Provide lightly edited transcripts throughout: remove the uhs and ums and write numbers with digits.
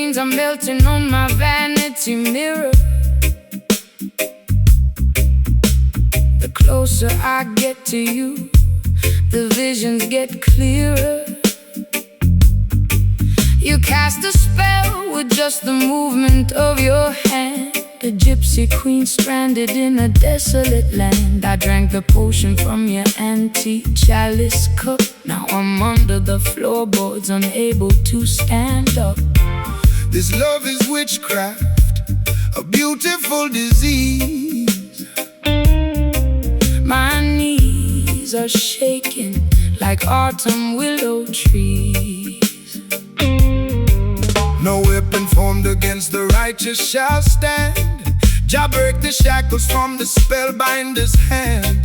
stains are melting on my vanity mirror. The closer I get to you, the visions get clearer. You cast a spell with just the movement of your hand. A gypsy queen stranded in a desolate land. I drank the potion from your antique chalice cup. Now I'm under the floorboards, unable to stand up. This love is witchcraft, a beautiful disease. My knees are shaking like autumn willow trees. No weapon formed against the righteous shall stand. Jah break the shackles from the spellbinder's hand.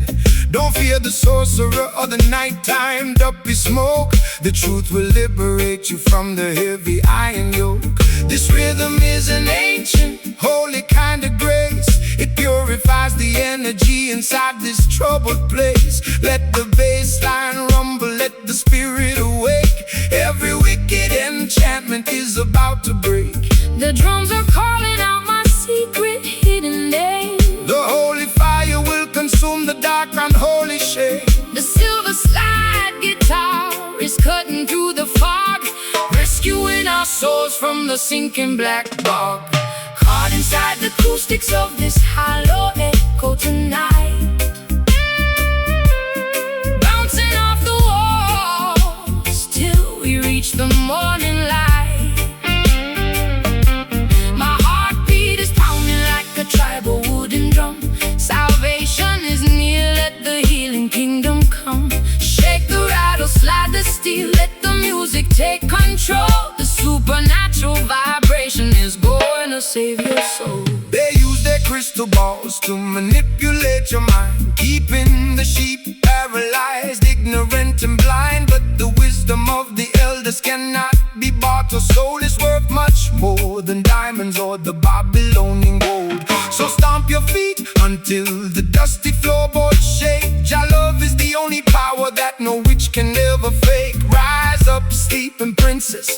Don't fear the sorcerer or the nighttime duppy smoke. The truth will liberate you from the heavy iron yoke. This rhythm is an ancient, holy kind of grace. It purifies the energy inside this troubled place. Let the bassline rumble, let the spirit awake. Every wicked enchantment is about to break. The drums are calling out my secret hidden name. The holy fire will consume the dark unholy shade. The silver slide guitar is cutting through the fog, rescuing our souls from the sinking black bog. Caught inside the acoustics of this hollow echo tonight, bouncing off the walls till we reach the morning light. My heartbeat is pounding like a tribal wooden drum. Salvation is near, let the healing kingdom come. Shake the rattle, slide the steel, let the music take control. The supernatural vibration is going to save your soul. They use their crystal balls to manipulate your mind, keeping the sheep paralyzed, ignorant and blind. But the wisdom of the elders cannot be bought or sold. It's worth much more than diamonds or the Babylonian gold. So stomp your feet until the dusty floorboards shake. Jah love is the only power that no witch can ever fake. Rise up, sleeping princess,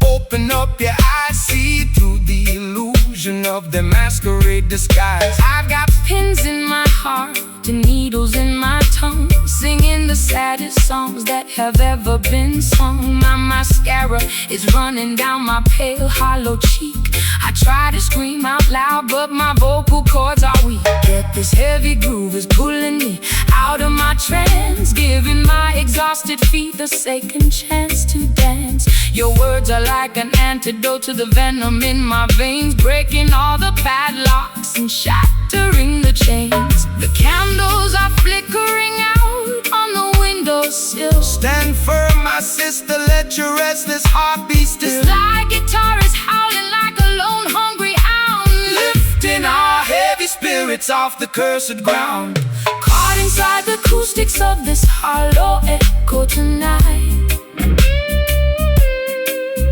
open up your eyes, see through the illusion of the masquerade disguise. I've got pins in my heart and needles in my tongue, singing the saddest songs that have ever been sung. My mascara is running down my pale hollow cheek. I try to scream out loud, but my vocal cords are weak. Yet this heavy groove is pulling me out of my trance, giving my exhausted feet the second chance to dance. Your words are like an antidote to the venom in my veins, breaking all the padlocks and shattering the chains. The candles are flickering out on the windowsill. Stand firm, my sister, let your restless heart be still. The slide guitar is howling like a lone hungry hound, Lifting our heavy spirits off the cursed ground. caught inside the acoustics of this hollow echo tonight,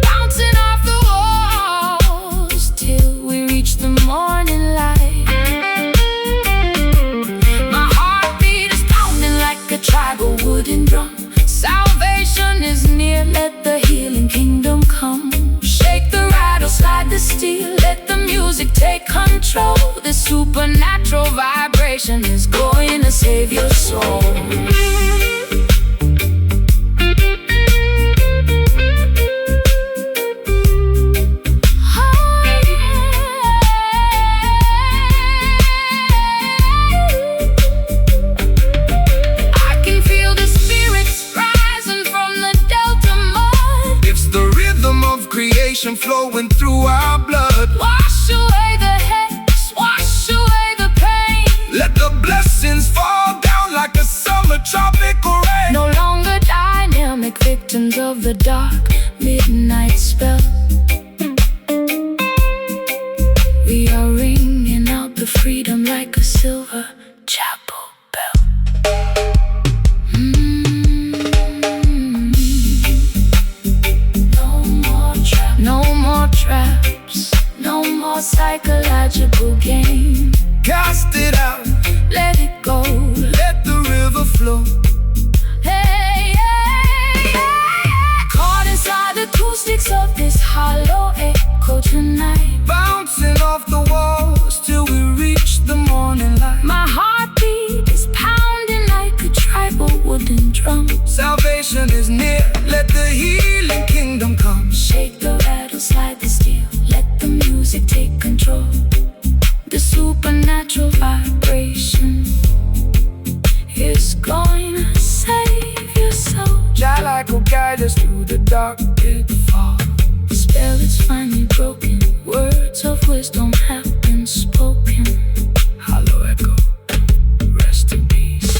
bouncing off the walls till we reach the morning light. My heartbeat is pounding like a tribal wooden drum. Salvation is near, let the healing kingdom come. Shake the rattle, slide the steel, let the music take control. The supernatural vibration is going to save your soul. I can feel the spirits rising from the delta mud. It's the rhythm of creation flowing through our blood. Wash away the hex, wash away the pain. Let the blessings fall down like a summer tropical rain. No longer dynamic victims of the dark midnight spell. We are ringing out the freedom like a silver chapel bell. No more traps, no more psychological game. Cast it out, Let it go. let the river flow. Hey, hey, hey, hey. Caught inside the acoustics of this hollow echo Let the healing kingdom come. Shake the rattle, slide the steel. Let the music take control. The supernatural vibration is going to save your soul. Jah light will guide us through the dark pitfall. The spell is finally broken. Words of wisdom have been spoken. Hollow echo, rest in peace.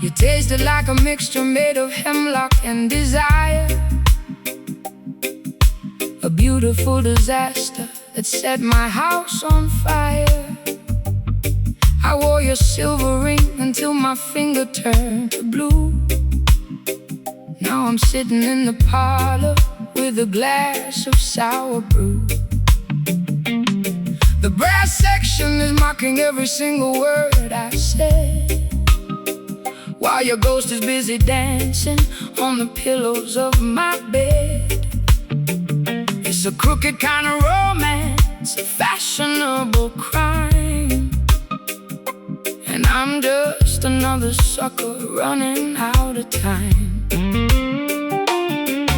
You tasted like a mixture made of hemlock and desire. A beautiful disaster that set my house on fire. I wore your silver ring until my finger turned to blue. Now I'm sitting in the parlor with a glass of sour brew. The brass section is mocking every single word I said, while your ghost is busy dancing on the pillows of my bed. It's a crooked kind of romance, a fashionable crime, and I'm just another sucker running out of time.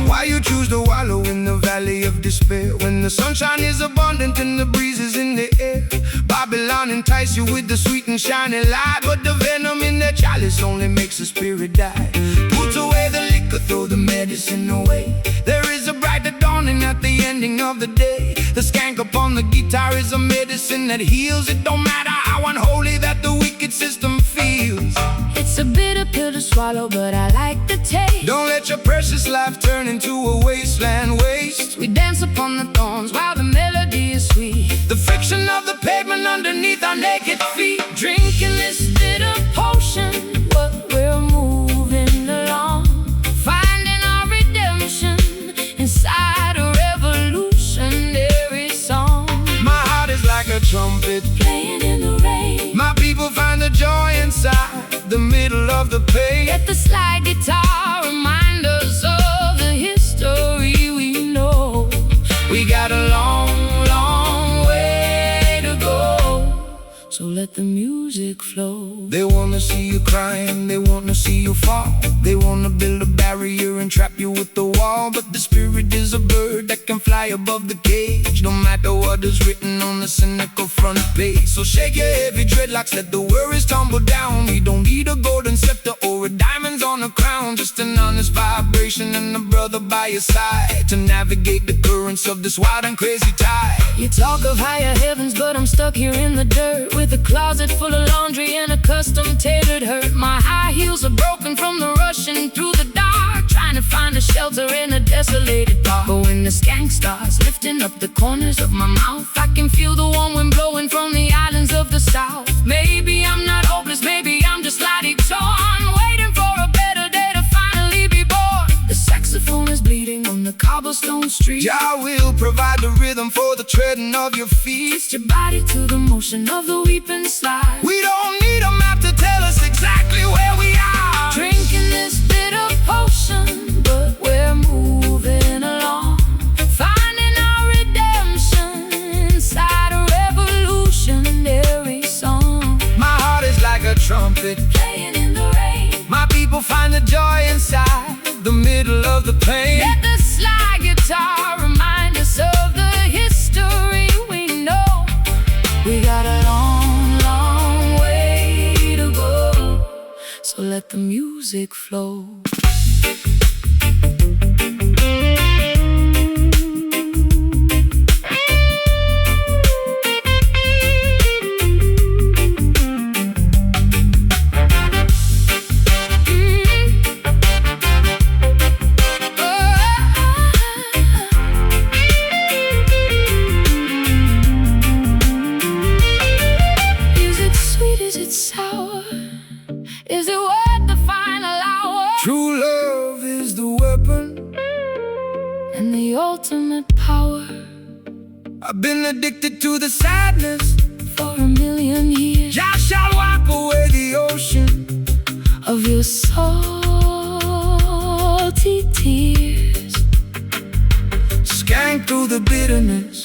Why you choose to wallow in the valley of despair, when the sunshine is abundant and the breeze is in the air? Babylon entice you with the sweet and shiny light, but the venom in their chalice only makes the spirit die. Put away the liquor, throw the medicine away. There is a brighter dawning at the ending of the day. The skank upon the guitar is a medicine that heals. It don't matter how unholy that the wicked system feels. It's a bitter pill to swallow, but I like the taste. Don't let your precious life turn into a wasteland waste. We dance upon the thorns while the melody is sweet. The friction of the pavement underneath our naked feet. Drinking this bitter potion, but we're moving along, finding our redemption inside a revolutionary song. My heart is like a trumpet Playing in the rain, my people find the joy inside the middle of the pain. let the slide guitar remind us of the history we know. We got a long, long way to go. So let the music flow. They wanna see you crying, they wanna see you fall. They wanna build a barrier and trap you with the wall. But the spirit is a bird that can fly above the cage, no matter what is written on the cynical front page. So shake your heavy dreadlocks, let the worries tumble down. We don't need a golden scepter or a diamonds on a crown, just an honest vibration and a brother by your side to navigate the currents of this wild and crazy tide. You talk of higher heavens, but I'm stuck here in the dirt, with a closet full of laundry and a custom tailored hurt. My high heels are broken from the rushing through the dark, trying to find a shelter in a desolated park. But when the skank starts lifting up the corners of my mouth, I can feel the warm wind blowing from the islands of the south. Maybe I'm not hopeless, maybe I'm just slightly torn, waiting for a better day to finally be born. The saxophone is bleeding on the cobblestone street. Jah will provide the rhythm for the treading of your feet. Twist your body to the motion of the weeping slide. We don't need a map to tell us exactly where we are. Drinking this bitter potion, but we're moving along, finding our redemption inside a revolutionary song. My heart is like a trumpet Playing in the rain, my people find the joy inside the middle of the pain. let the slide guitar remind us of the history we know. We got a long, long way to go. So let the music flow. True True love is the weapon and the ultimate power. I've been addicted to the sadness For 1,000,000 years I shall wipe away the ocean of your salty tears. Skank through the bitterness,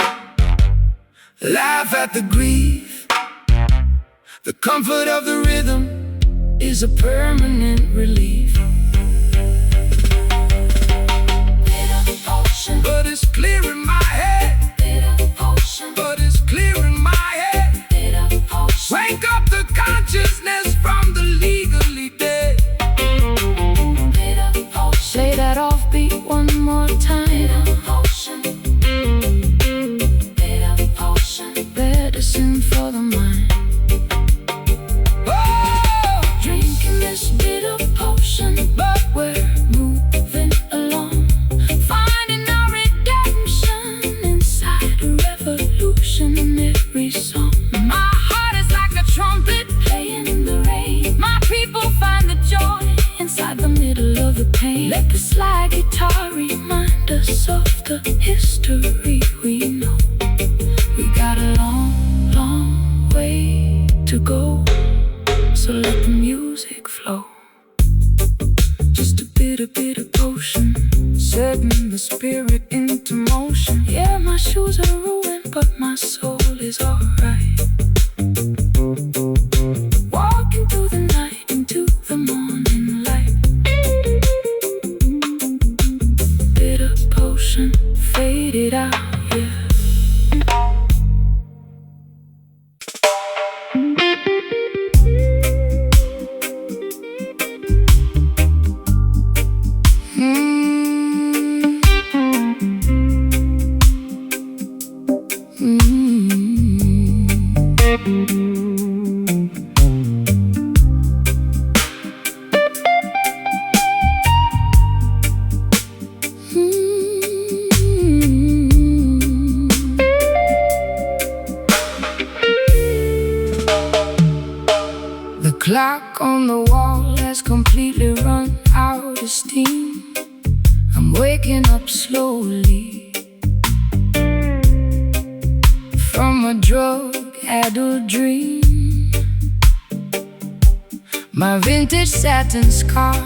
laugh at the grief. The comfort of the rhythm Is a permanent relief. Bitter potion, but it's clear in my head. bitter potion, But it's clear in my head. bitter potion. Wake up the consciousness from the legally dead. Bitter potion. Play that offbeat one more time. Bitter potion, bitter potion. Medicine for the mind. Drinking this bitter potion, but we're moving along, finding our redemption inside a revolution in every song. My heart is like a trumpet playing in the rain. My people find the joy inside the middle of the pain. Let the slide guitar remind us of the history we know. We got a long, long way to go. So let the music flow. Just a bitter potion, setting the spirit into motion. Yeah, my shoes are ruined, but my soul is alright. Walking through the night into the morning light. Bitter potion, faded out, yeah. The Clock on the wall has completely run out of steam. I'm waking up slowly from a drug-addled dream. My vintage satin scarf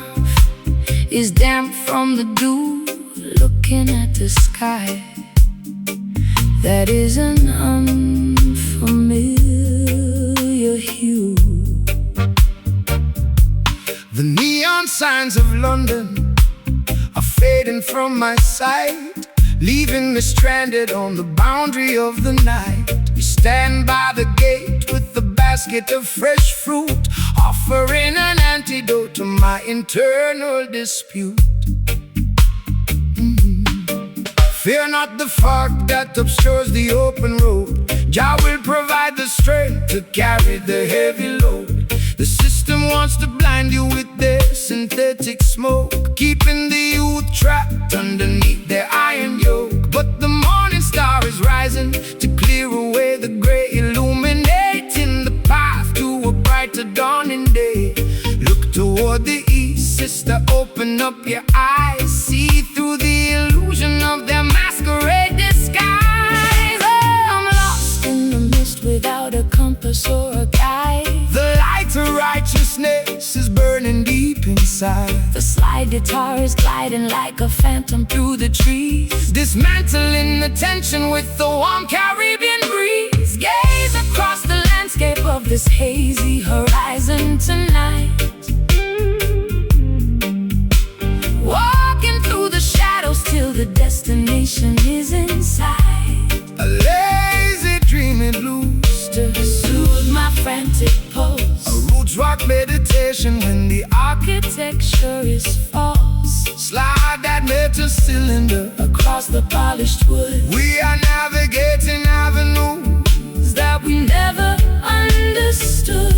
is damp from the dew, looking at the sky that is an unfamiliar hue. The neon signs of London are fading from my sight, leaving me stranded on the boundary of the night. We stand by the gate with the basket of fresh fruit, offering an antidote to my internal dispute. Fear not the fog that obscures the open road. Jah will provide the strength to carry the heavy load. The system wants to blind you with their synthetic smoke, keeping the youth trapped underneath their iron yoke. But the morning star is rising to clear away the gray, illuminating the path to a brighter dawning day. Look toward the east, sister, open up your eyes. See through the illusion of their masquerade disguise. Oh, I'm lost in the mist without a compass or a guide. The light of righteousness is burning deep inside. The slide guitar is gliding like a phantom through the trees, Dismantling the tension with the warm Caribbean breeze. gaze across the landscape of this hazy horizon tonight. Walking through the shadows till the destination is inside. A lazy dreaming loose, To soothe my frantic pulse, a roots rock meditation when the architecture is false. slide that metal cylinder. Across the polished wood We are navigating avenues that we never understood.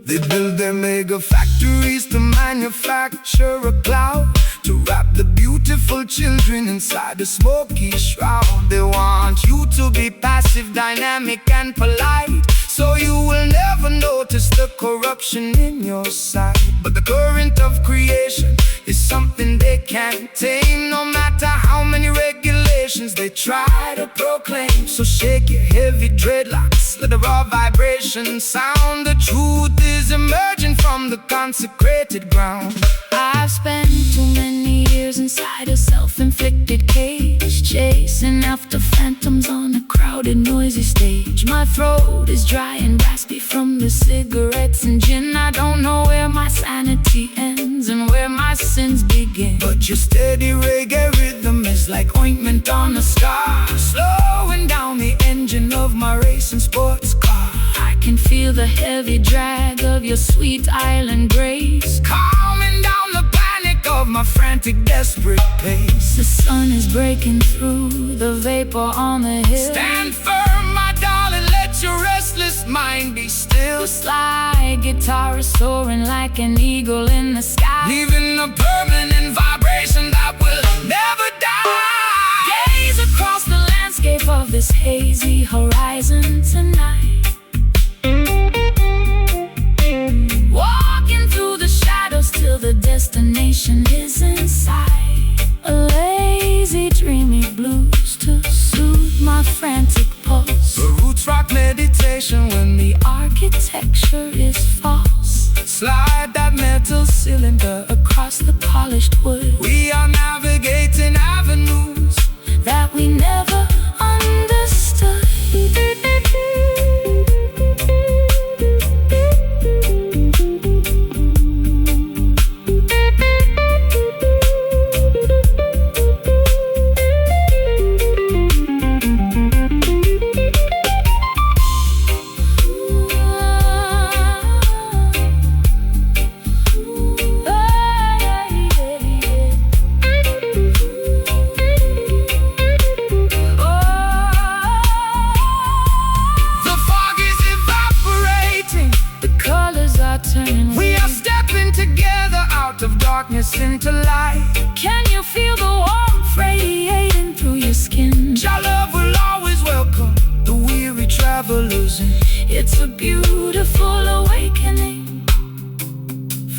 They build their mega factories to manufacture a cloud, to wrap the beautiful children inside a smoky shroud. They want you to be passive, dynamic and polite, so you will never notice the corruption in your sight. But the current of creation is something they can't tame, no matter how many regulations they try to proclaim. So shake your heavy dreadlocks, let the raw vibration sound. The truth is emerging from the consecrated ground. I've spent too many years inside a self-inflicted cage, chasing after phantoms on a crowded, noisy stage. My throat is dry and raspy from the cigarettes and gin. I don't know where my sanity ends and where my sins begin. But your steady reggae rhythm is like ointment on a scar, slowing down the engine of my racing sports car. I can feel the heavy drag of your sweet island grace, calming down the panic of my frantic, desperate pace. The sun is breaking through the vapor on the hill. Stand firm, my darling, let your restless mind be still. The slide guitar is soaring like an eagle in the sky, leaving a permanent vibration that will never die. Gaze across the landscape of this hazy horizon tonight, walking through the shadows till the destination is in sight. A lazy, dreamy blues to soothe my frantic pulse. A roots rock meditation when the architecture is false. Slide that metal cylinder across the polished wood. We are navigating avenues that we never understood. We are stepping together out of darkness into light. Can you feel the warmth radiating through your skin? Your love will always welcome the weary travelers in. It's a beautiful awakening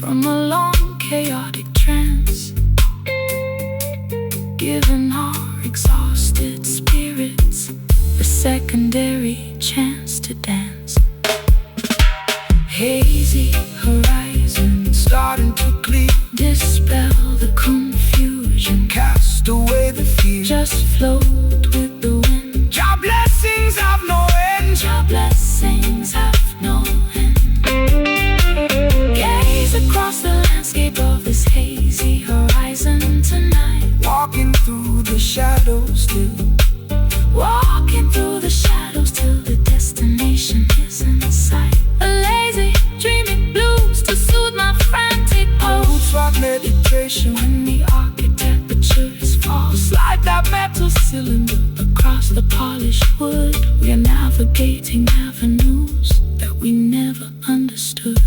from a long chaotic trance, giving our exhausted spirits a secondary chance to dance. Hazy horizon starting to clear, dispel the confusion, cast away the fear, just float with the wind. Your blessings have no end. Your blessings have no end. Gaze across the landscape of this hazy horizon tonight, walking through the shadows till, walking through the shadows till the destination is in sight. A lazy, dreamy blues to soothe my frantic pulse. Roots rock meditation when the architecture is false. Slide that metal cylinder across the polished wood. We are navigating avenues that we never understood.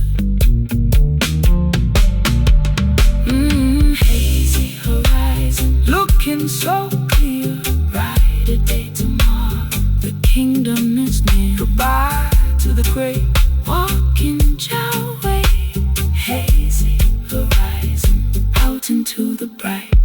Hazy horizon, looking so clear. Brighter day tomorrow, the kingdom is near. Goodbye to the great, walking your way. Hazy horizon, out into the bright.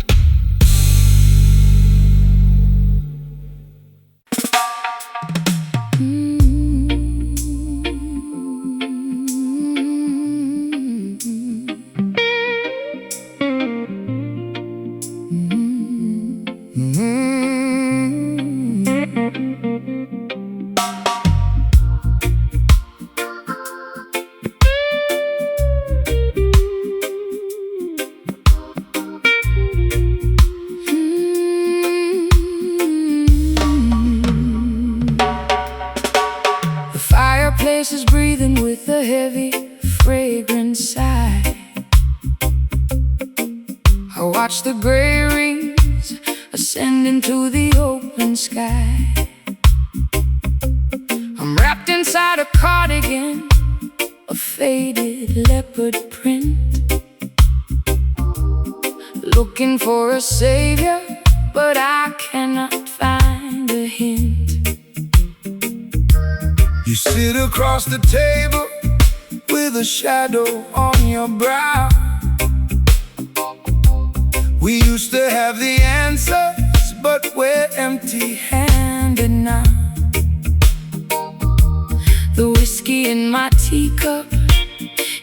Is breathing with a heavy, fragrant sigh. I watch the gray rings ascend into the open sky. I'm wrapped inside a cardigan, a faded leopard print, looking for a savior, but I cannot find a hint. You sit across the table with a shadow on your brow. We used to have the answers, but we're empty-handed now. The whiskey in my teacup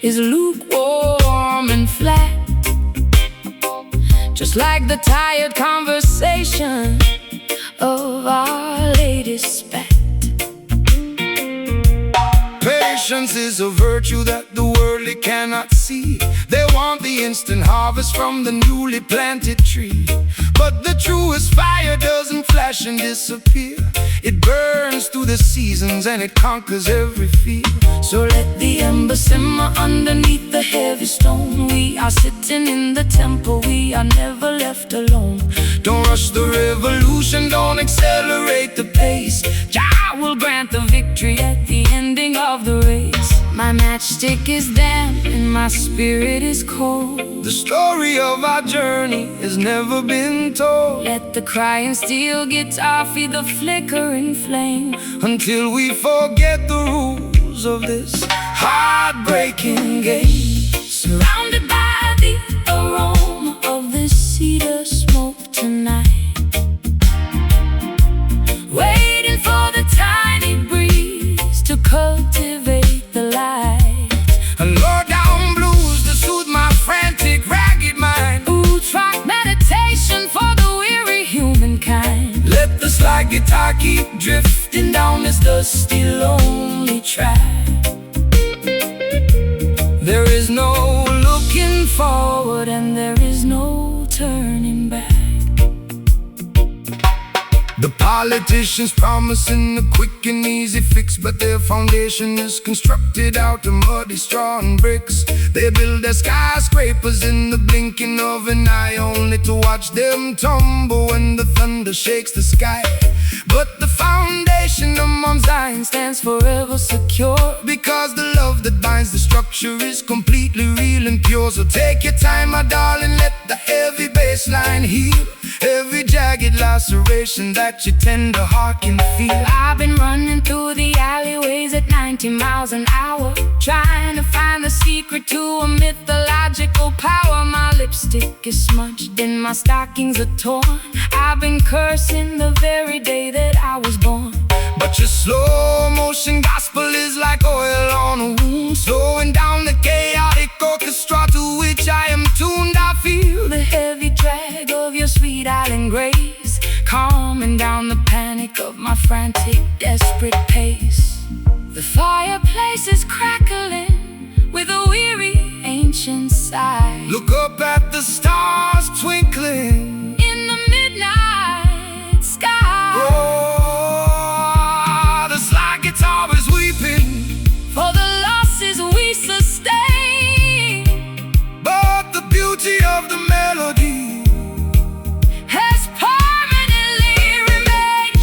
is lukewarm and flat, just like the tired conversation of our latest spat. Patience is a virtue that the worldly cannot see. They want the instant harvest from the newly planted tree, but the truest fire doesn't flash and disappear. It burns through the seasons and it conquers every fear. So let the ember simmer underneath the heavy stone. We are sitting in the temple, we are never left alone. Don't rush the revolution, don't accelerate the pace. Jah will grant the victory at the ending of the race. My matchstick is damp and my spirit is cold. The story of our journey has never been told. Let the crying steel guitar feed the flickering flame, until we forget the rules of this heartbreaking game. Surrounded by the aroma of this cedar smoke tonight, waiting for the tiny breeze to cultivate the light. A low-down blues to soothe my frantic, ragged mind. Roots rock meditation for the weary humankind. Let the slide guitar keep drifting down this dusty, lonely track. There is no looking forward and there is no turning back. The politicians promising a quick and easy fix, but their foundation is constructed out of muddy straw and bricks. They build their skyscrapers in the blinking of an eye, only to watch them tumble when the thunder shakes the sky. But the foundation of Mount Zion stands forever secure, because the love that binds the structure is completely real and pure. So take your time, my darling, let the heavy bass line heal every jagged laceration that your tender heart can feel. I've been running through the alleyways at 90 miles an hour, trying to find the secret to a mythological power. My lipstick is smudged and my stockings are torn. I've been cursing the very day that I was born. But your slow motion gospel is like oil on a wound, slowing down the chaotic orchestra to which I am tuned. I feel the heavy drag of your sweet island grace, calming down the panic of my frantic, desperate pace. The fireplace is crackling with a weary ancient sigh. Look up at the stars twinkling in the midnight sky. Oh, the slide guitar is weeping for the losses we sustain, but the beauty of the melody has permanently remained.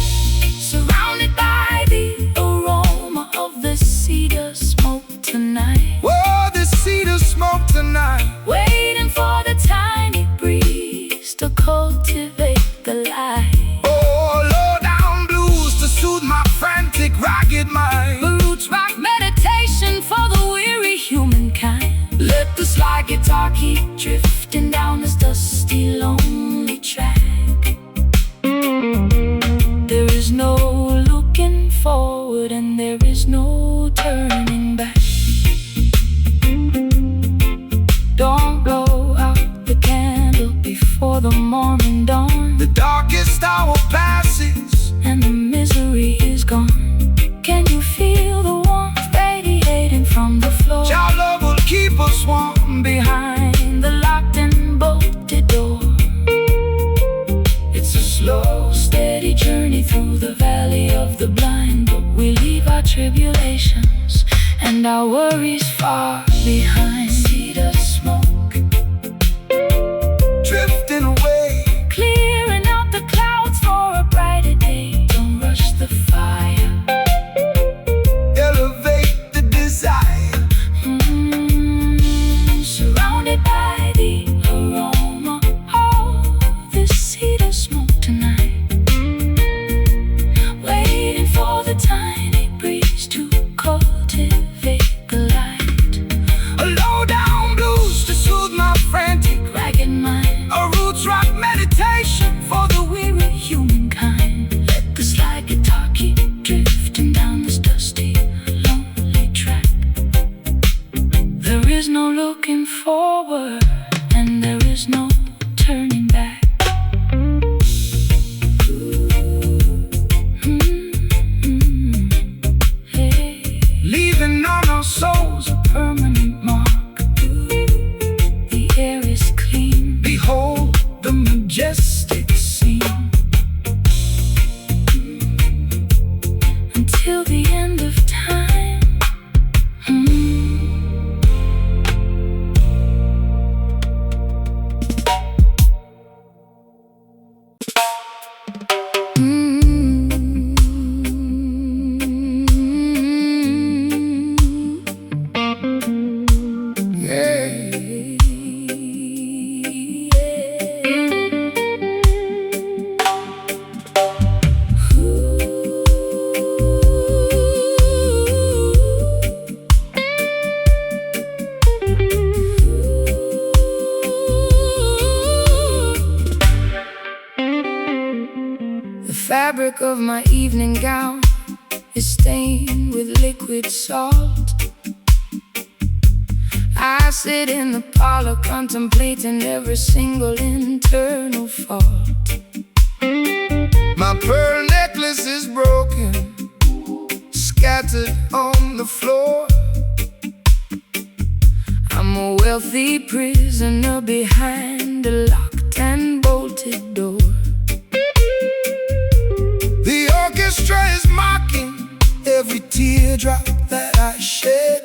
Surrounded by the aroma of the cedar smoke tonight. Whoa, the cedar smoke tonight. Waiting for the tiny breeze to cultivate the light. Oh, low-down blues to soothe my frantic, ragged mind. The roots rock meditation for the weary humankind. Let the slide guitar keep drifting down this dusty, lonely track. There is no looking forward and there is no turning back. Don't blow out the candle before the morning dawn. The darkest hour passes and the misery is gone. Can you feel the warmth radiating from the floor? Your love will keep us warm behind the locked and bolted door. It's a slow, steady journey through the valley of the blind, but we leave our tribulations and our worries far behind. Cedar smoke drifting away, clear fabric of my evening gown is stained with liquid salt. I sit in the parlor contemplating every single internal fault. My pearl necklace is broken, scattered on the floor. I'm a wealthy prisoner behind a locked and bolted door. The orchestra is mocking every teardrop that I shed,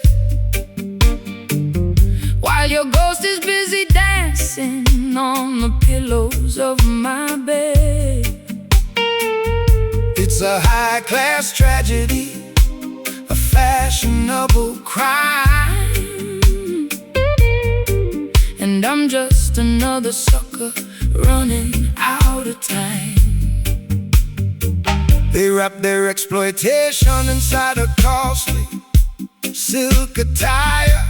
while your ghost is busy dancing on the pillows of my bed. It's a high-class tragedy, a fashionable crime, and I'm just another sucker running out of time. They wrap their exploitation inside a costly silk attire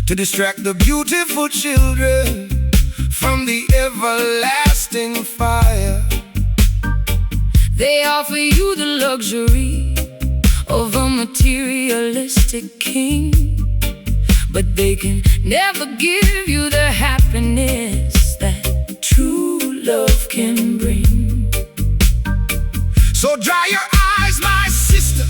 to distract the beautiful children from the everlasting fire. They offer you the luxury of a materialistic king, but they can never give you the happiness that true love can bring. So dry your eyes, my sister,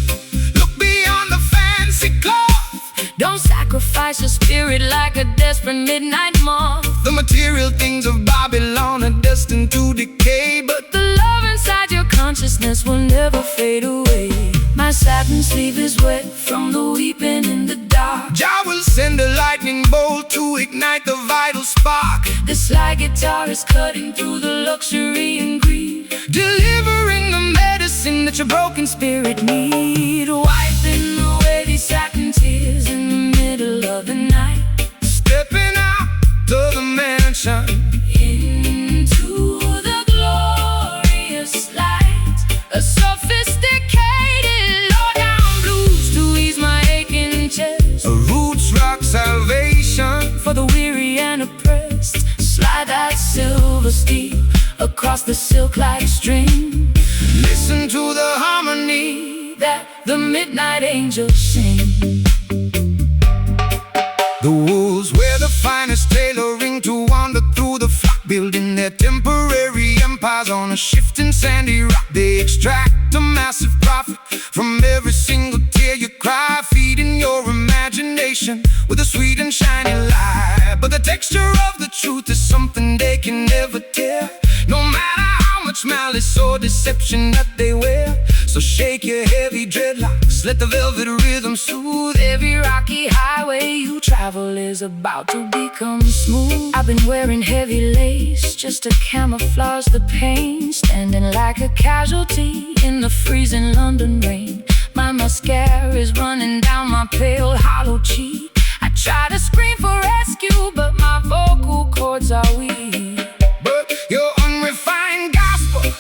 look beyond the fancy cloth. Don't sacrifice your spirit like a desperate midnight moth. The material things of Babylon are destined to decay, but the love inside your consciousness will never fade away. My satin sleeve is wet from the weeping in the dark. Jah will send a lightning bolt to ignite the vital spark. The slide guitar is cutting through the luxury and greed, delivering the medicine that your broken spirit need. Wiping away these satin tears in the middle of the night, stepping out to the mansion, into the glorious light. A sophisticated low-down blues to ease my aching chest. A roots rock salvation for the weary and oppressed. Slide that silver steel across the silk-like string. Listen to the harmony that the midnight angels sing. The wolves wear the finest tailoring to wander through the flock, building their temporary empires on a shifting sandy rock. They extract a massive profit from every single tear you cry, feeding your imagination with a sweet and shiny lie. But the texture of the truth is something they can never tear, no matter how much malice or deception that they wear. So shake your heavy dreadlocks, let the velvet rhythm soothe. Every rocky highway you travel is about to become smooth. I've been wearing heavy lace just to camouflage the pain, standing like a casualty in the freezing London rain. My mascara is running down my pale hollow cheek. I try to scream for rescue, but my vocal cords are weak. But your unrefined gospel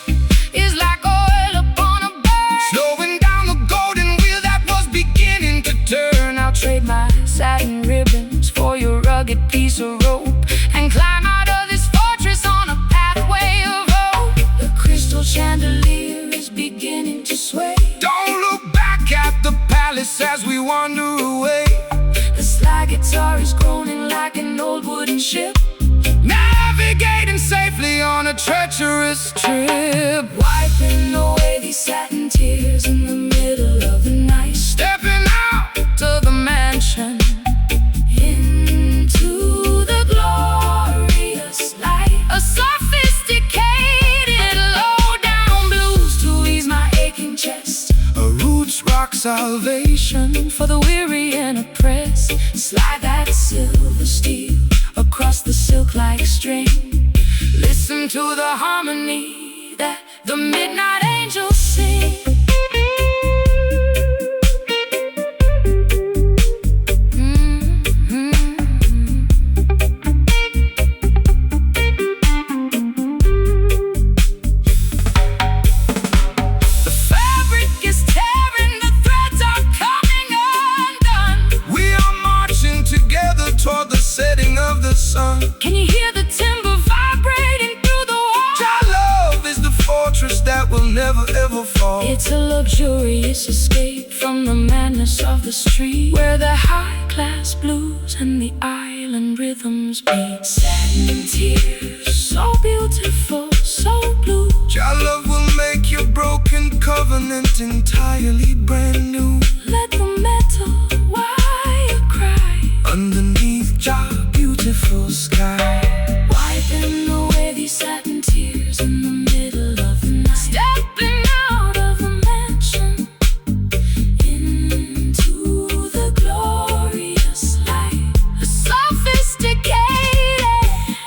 is like oil upon a burn, slowing down the golden wheel that was beginning to turn. I'll trade my satin ribbons for your rugged piece of rope and climb out of this fortress on a pathway of hope. The crystal chandelier is beginning to sway. Don't look back at the palace as we wander away. The slide guitar is groaning like an old wooden ship, navigating safely on a treacherous trip. Wiping away these satin tears in the middle of the night, stepping out to the mansion, into the glorious light. A sophisticated low-down blues to ease my aching chest. A roots rock salvation for the weary and oppressed. Slide that silver steel across the silk-like string. Listen to the harmony that the midnight angels sing. The fabric is tearing, the threads are coming undone. We are marching together toward the setting of the sun. Can you hear the timber vibrating through the wall? Your love is the fortress It's a luxurious escape from the madness of the street, where the high-class blues and the island rhythms meet. Satin tears, so beautiful, so blue. Your love will make your broken covenant entirely brand new. Let the metal wire cry underneath your beautiful sky. wiping away these satin tears in the middle of the night. Stepping out of the mansion into the glorious light. A sophisticated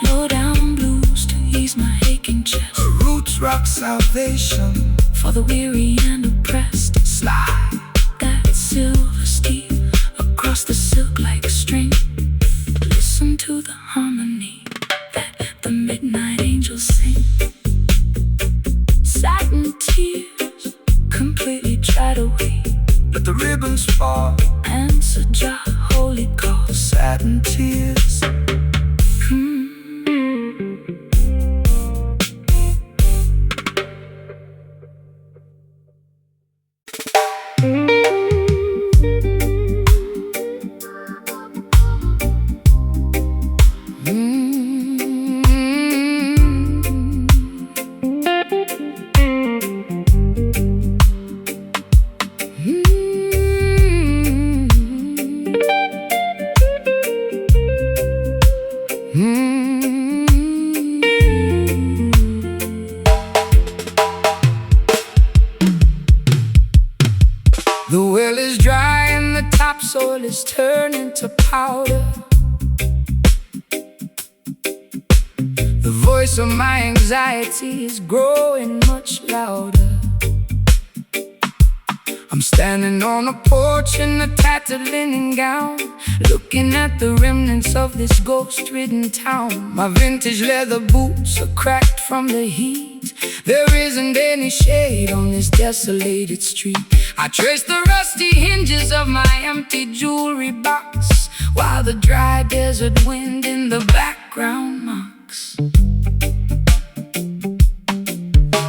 low-down blues to ease my aching chest. A roots rock salvation For the weary and oppressed, slide. that silver steep across the silk like string. Listen to the harmony that the midnight angels sing. Satin tears completely dried away. Let the ribbons fall. Answer Jah holy call. Satin tears. The well is dry and the topsoil is turning to powder. The voice of my anxiety is growing much louder. I'm standing on a porch in a tattered linen gown, looking at the remnants of this ghost-ridden town. My vintage leather boots are cracked from the heat. There isn't any shade on this desolated street. I trace the rusty hinges of my empty jewelry box, while the dry desert wind in the background mocks.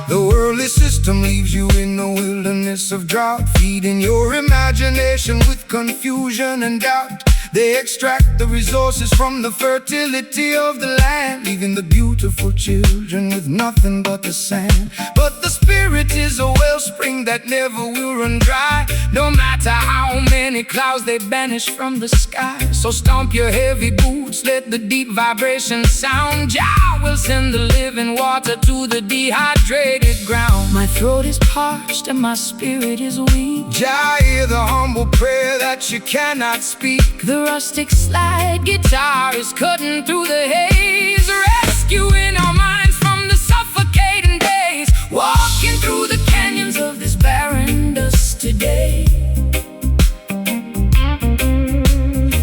The worldly system leaves you in a wilderness of drought, feeding your imagination with confusion and doubt. They extract the resources from the fertility of the land, leaving the beautiful children with nothing but the sand. But the spirit is a wellspring that never will run dry, no matter how many clouds they banish from the sky. So stomp your heavy boots, let the deep vibration sound. Jah will send the living water to the dehydrated ground. My throat is parched and my spirit is weak. Jah, hear the humble prayer that you cannot speak. The rustic slide guitar is cutting through the haze, rescuing our minds from the suffocating days. Walking through the canyons of this barren dust today,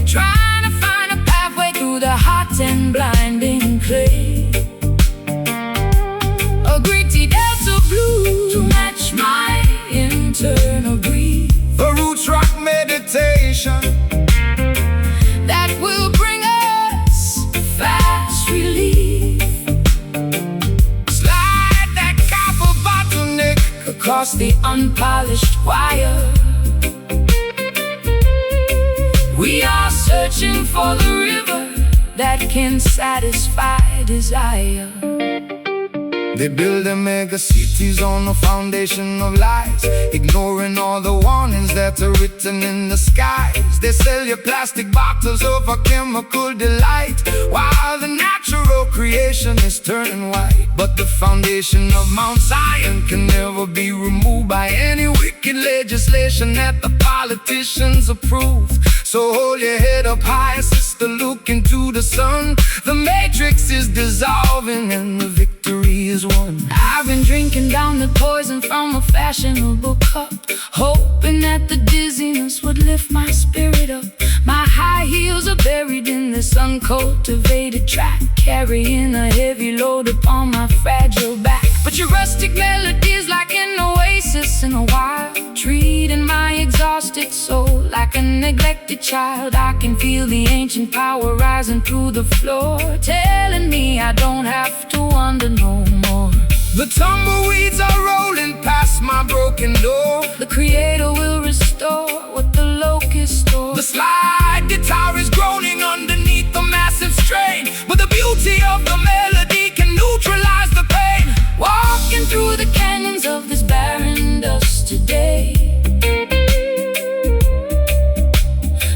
trying to find a pathway through the hot and blinding clay. A gritty delta blue to match my internal grief. A roots rock meditation that will bring us fast relief. Slide that copper bottleneck across the unpolished wire. We are searching for the river that can satisfy desire. They build their mega cities on a foundation of lies, ignoring all the warnings that are written in the skies. They sell you plastic bottles of a chemical delight, while the natural creation is turning white. But the foundation of Mount Zion can never be removed by any wicked legislation that the politicians approve. So hold your head up high, sister, look into the sun. The matrix is dissolving and the victory is won. I've been drinking down the poison from a fashionable cup, hoping that the dizziness would lift my spirit up. My high heels are buried in this uncultivated track, carrying a heavy load upon my fragile back. But your rustic melody is like an oasis in a wild, treating my exhausted soul like a neglected child. I can feel the ancient power rising through the floor, telling me I don't have to wonder no more. The tumbleweeds are rolling past my broken door. The Creator will restore what the locust stole. The slide guitar is groaning underneath the massive strain, but the beauty of the melody can neutralize the pain. Walking through the canyons of this barren dust today,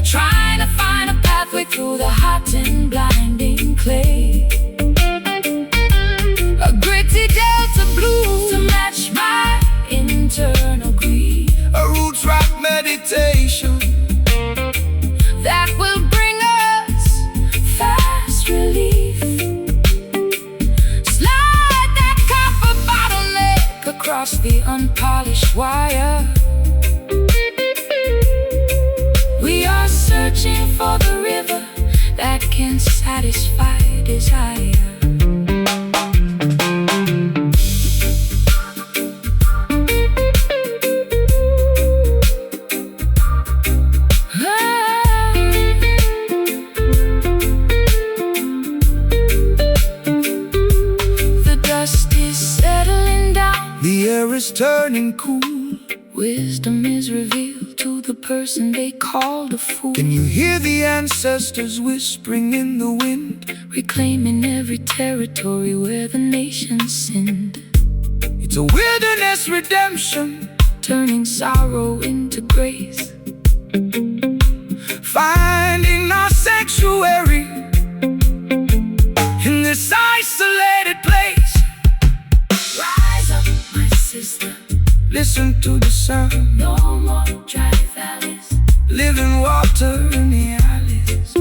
trying to find a pathway through the hot and blinding clay. A gritty delta blues to match my internal grief. A roots rock meditation that will bring us fast relief. Slide that copper bottleneck across the unpolished wire. We are searching for the river that can satisfy desire. The air is turning cool. Wisdom is revealed to the person they called a fool. Can you hear the ancestors whispering in the wind? Reclaiming every territory where the nations sinned. It's a wilderness redemption, turning sorrow into grace. Finding our sanctuary in this isolated place. Rise up, my sister. Listen to the sound. No more dry valleys. Living water in the alleys.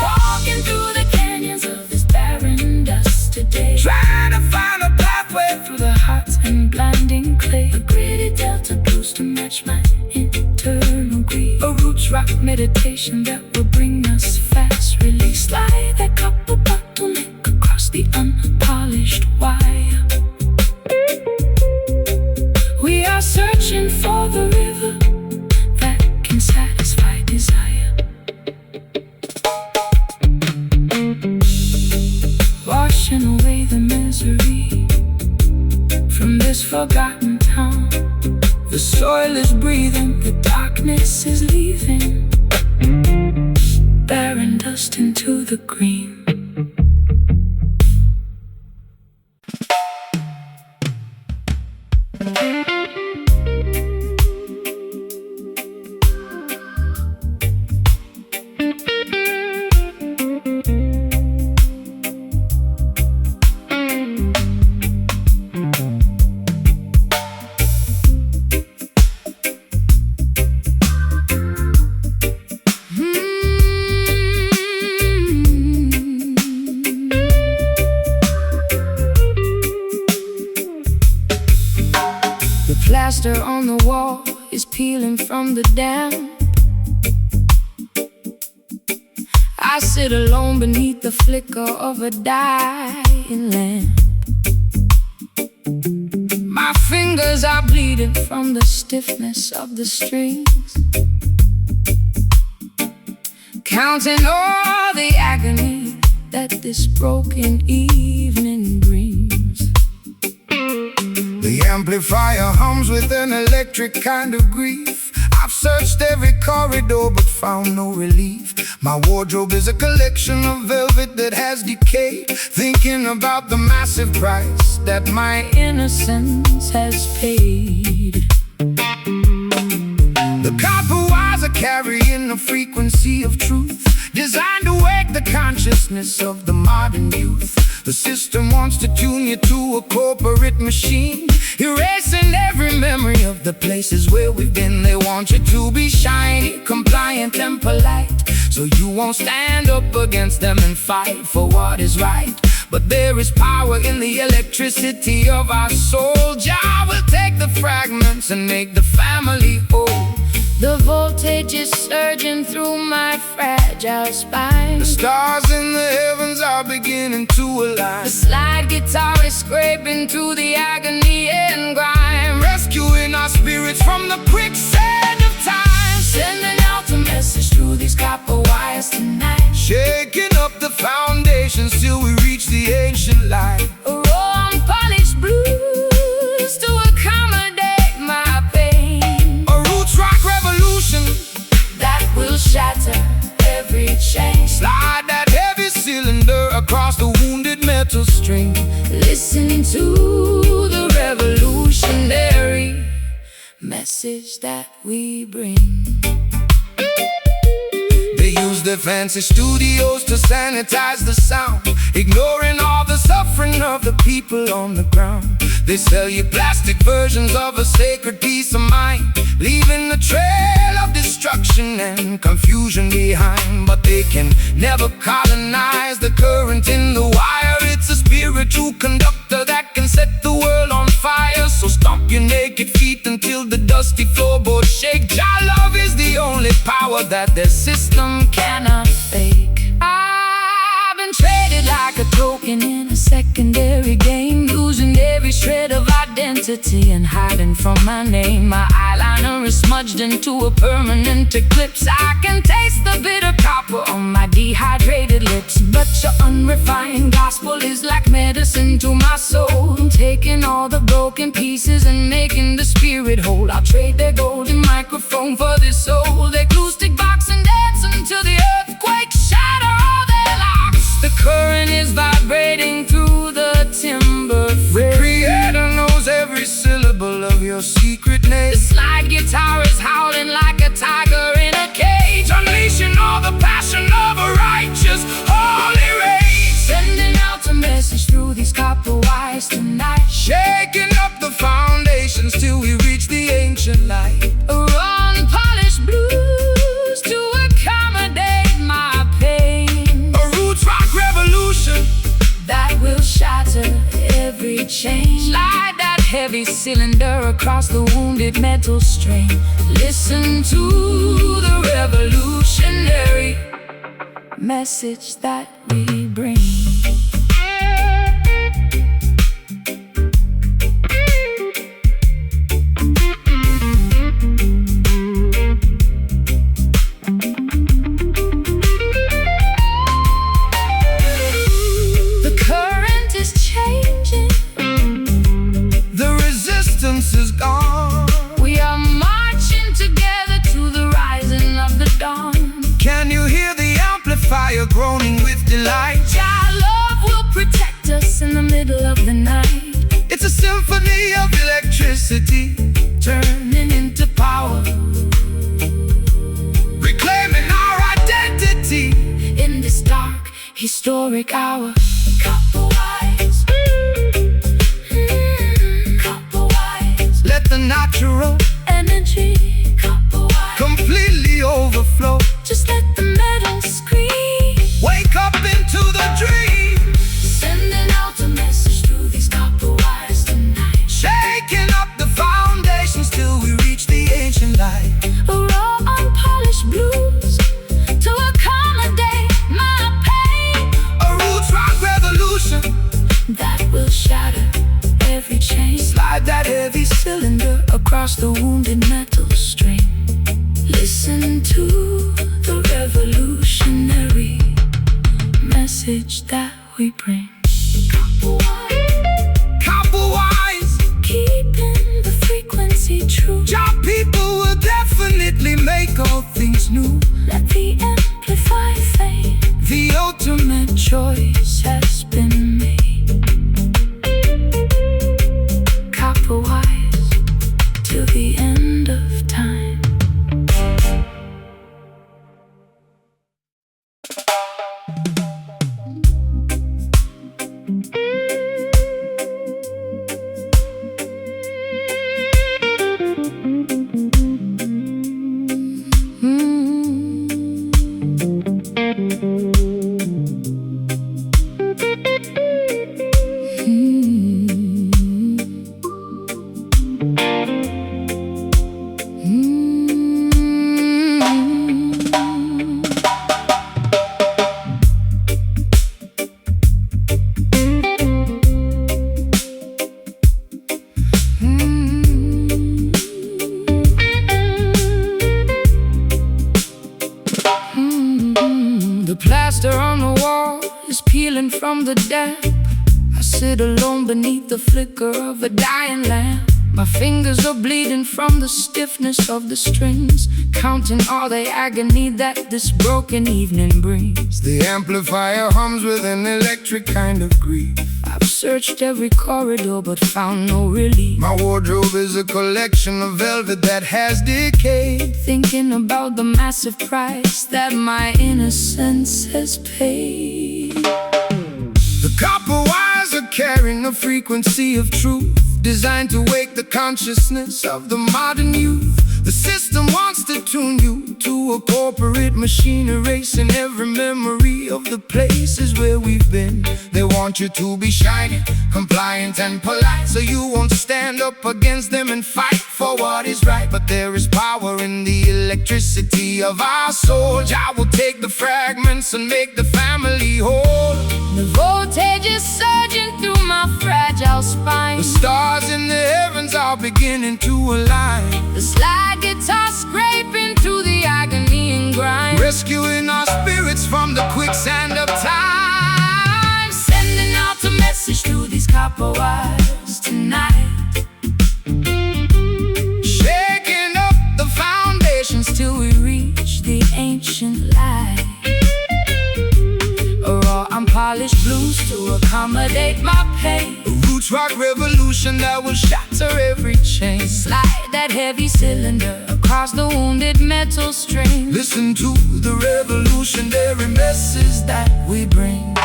Walking through the canyons of this barren dust today, trying to find a pathway through the hot and blinding clay. A gritty delta blues to match my internal grief. A roots rock meditation that will bring us fast release. Slide that copper bottleneck across the unpolished wire. We are searching for the river that can satisfy desire. Washing away the misery from this forgotten town. The soil is breathing, the darkness is leaving, barren dust into the green. Plaster on the wall is peeling from the damp. I sit alone beneath the flicker of a dying lamp. My fingers are bleeding from the stiffness of the strings, counting all the agony that this broken evening brings. The amplifier hums with an electric kind of grief. I've searched every corridor but found no relief. My wardrobe is a collection of velvet that has decayed, thinking about the massive price that my innocence has paid. The copper wires are carrying a frequency of truth, designed to wake the consciousness of the modern youth. The system wants to tune you to a corporate machine, erasing every memory of the places where we've been. They want you to be shiny, compliant and polite, so you won't stand up against them and fight for what is right. But there is power in the electricity of our soul. Jah will take the fragments and make the family whole. The voltage is surging through my fragile spine. The stars in the heavens are beginning to align. The slide guitar is scraping through the agony and grime, rescuing our spirits from the quicksand of time. Sending out a message through these copper wires tonight. the ancient light. A raw unpolished blues to accommodate my pain. A roots rock revolution that will shatter every chain. Slide that heavy cylinder across the wounded metal string. Listen to the revolutionary message that we bring. They use their fancy studios to sanitize the sound, ignoring all the suffering of the people on the ground. They sell you plastic versions of a sacred peace of mind, leaving a trail of destruction and confusion behind. But they can never colonize the current in the wire. It's a spiritual conductor that can set the world on fire. So stomp your naked feet until the dusty floorboards shake. Jah love is the only power that their system cannot fake. I've been traded like a token in a secondary game, losing every shred of identity and hiding from my name. My eyeliner is smudged into a permanent eclipse. I can taste the bitter copper on my dehydrated lips. But your unrefined gospel is like medicine to my soul, taking all the broken pieces and making the spirit whole. I'll trade their golden microphone for this soul. They glue stick box and dance until the earthquake shatter all their locks. The current is vibrating through the timber frame. The Creator knows every syllable of your secret name. The slide guitar is howling like a tiger in a cage, unleashing all the passion of a righteous holy rage. Sending out a message through these copper wires tonight, shaking up the foundations till we reach the ancient light. A raw unpolished blues to accommodate my pain. A roots rock revolution that will shatter every chain. Slide that heavy cylinder across the wounded metal string. Listen to the revolutionary message that we bring. Is gone. We are marching together to the rising of the dawn. Can you hear the amplifier groaning with delight? Jah love will protect us in the middle of the night. It's a symphony of electricity turning into power, reclaiming our identity in this dark, historic hour. Copper wires, let the natural energy completely overflow. Just let the metal scream. Wake up into the dream. Sending out a message through these copper wires tonight, shaking up the foundations till we reach the ancient light. A raw unpolished blues to accommodate my pain. A roots rock revolution that will shatter every chain. Slide that heavy cylinder across the wounded metal string. Listen to the revolutionary message that we bring. Copper wise, keeping the frequency true. Jah people will definitely make all things new. Let the amplified fade. The ultimate choice has been made. Copper wise till the end of time. reeling from the damp. I sit alone beneath the flicker of a dying lamp. My fingers are bleeding from the stiffness of the strings, counting all the agony that this broken evening brings. The amplifier hums with an electric kind of grief. I've searched every corridor but found no relief. My wardrobe is a collection of velvet that has decayed, Thinking about the massive price that my innocence has paid. The copper wires are carrying a frequency of truth, designed to wake the consciousness of the modern youth. The system wants to tune you to a corporate machine, erasing every memory of the places where we've been. They want you to be shiny, compliant and polite, so you won't stand up against them and fight for what is right. But there is power in the electricity of our souls. I will take the fragments and make the family whole. The voltage is surging through my fragile spine. The stars in the heavens are beginning to align, The slide guitar scraping through the agony and grind, rescuing our spirits from the quicksand of time. sending out a message through these copper wires tonight, Shaking up the foundations till we reach the ancient light. A raw unpolished blues to accommodate my pain. a roots rock revolution that will shatter every chain. Slide that heavy cylinder across the wounded metal string. Listen to the revolutionary message that we bring.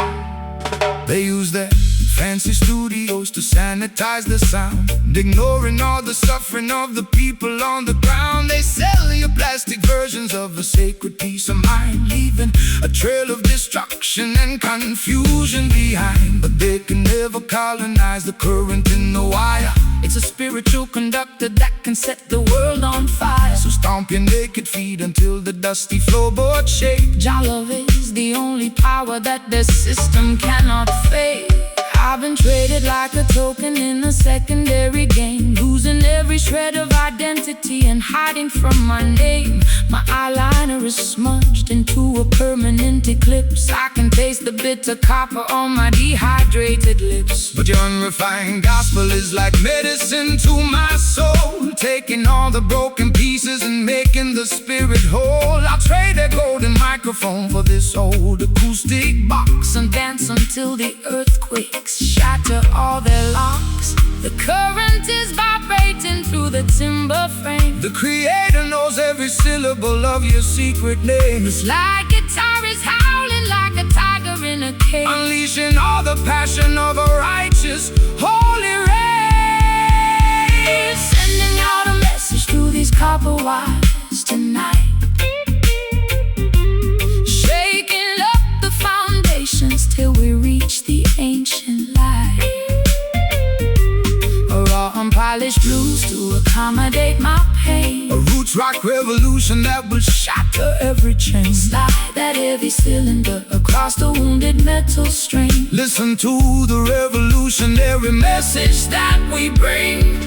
They use their fancy studios to sanitize the sound, ignoring all the suffering of the people on the ground. They sell you plastic versions of a sacred peace of mind, leaving a trail of destruction and confusion behind. But they can never colonize the current in the wire. It's a spiritual conductor that can set the world on fire. So stomp your naked feet until the dusty floorboard shake. Jah love is the only power that the system cannot fake. I've been traded like a token in a secondary game, losing every shred of identity and hiding from my name. My eyeliner is smudged into a permanent eclipse. I can taste the bitter copper on my dehydrated lips. But your unrefined gospel is like medicine to my soul, taking all the broken pieces and making the spirit whole. I'll trade a golden microphone for this old acoustic box, And dance until the earthquakes shatter all their locks. The current is vibrating through the timber frame. the creator knows every syllable of your secret name. The slide guitar is howling like a tiger in a cage, Unleashing all the passion of a righteous, holy race. sending out a message through these copper wires tonight, shaking up the foundations till we reach the ancient light. A raw unpolished blues to accommodate my pain. A roots rock revolution that will shatter every chain. Slide that heavy cylinder across the wounded metal string. Listen to the revolutionary message that we bring.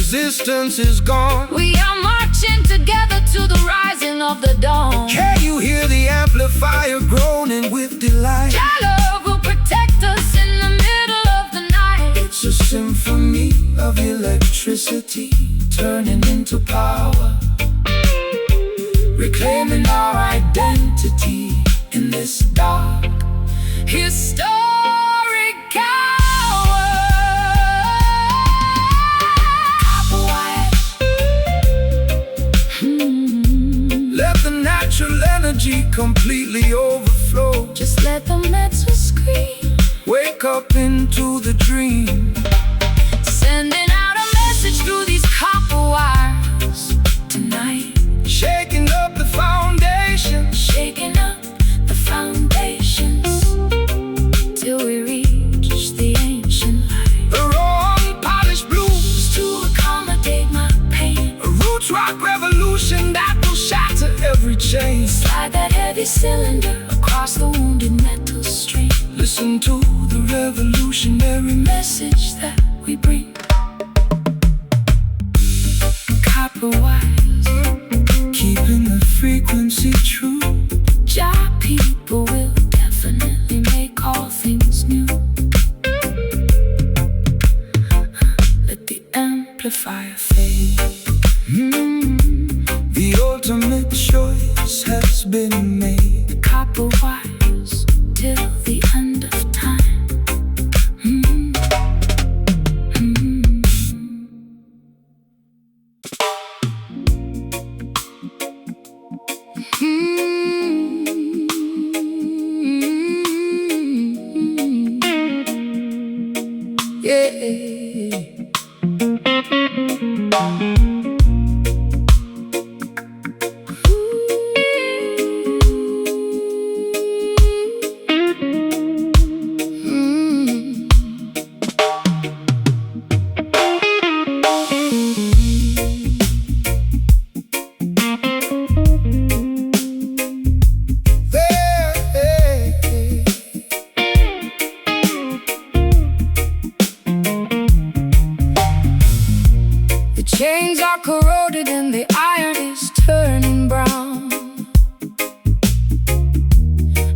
Resistance is gone. We are marching together to the rising of the dawn. Can you hear the amplifier groaning with delight? Jah love will protect us in the middle of the night. It's a symphony of electricity turning into power, reclaiming our identity in this dark, historic hour. natural energy completely overflow. Just let the metal scream. Wake up into the dream. Sending out a message through these copper wires tonight. Shaking up the foundations. Shaking up the foundations till we reach the ancient light. The raw unpolished blues to accommodate my pain. A roots rock revolution that will shatter every chain. Slide that heavy cylinder across the wounded metal string. Listen to the revolutionary Message that we bring. Copper wires, keeping the frequency true. Jah people will definitely make all things new. Let the amplifier fade. The ultimate choice has been made. Copper wires till the end of time. Yeah. Chains are corroded and the iron is turning brown.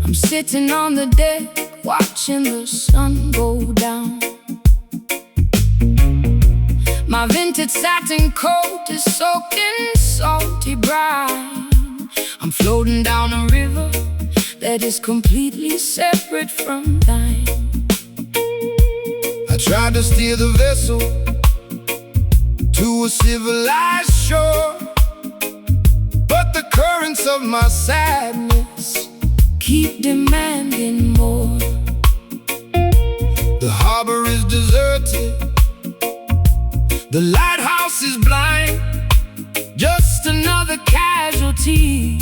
I'm sitting on the deck watching the sun go down. My vintage satin coat is soaked in salty brine. I'm floating down a river that is completely separate from thine. I tried to steer the vessel to a civilized shore, but the currents of my sadness keep demanding more. The harbor is deserted, the lighthouse is blind, Just another casualty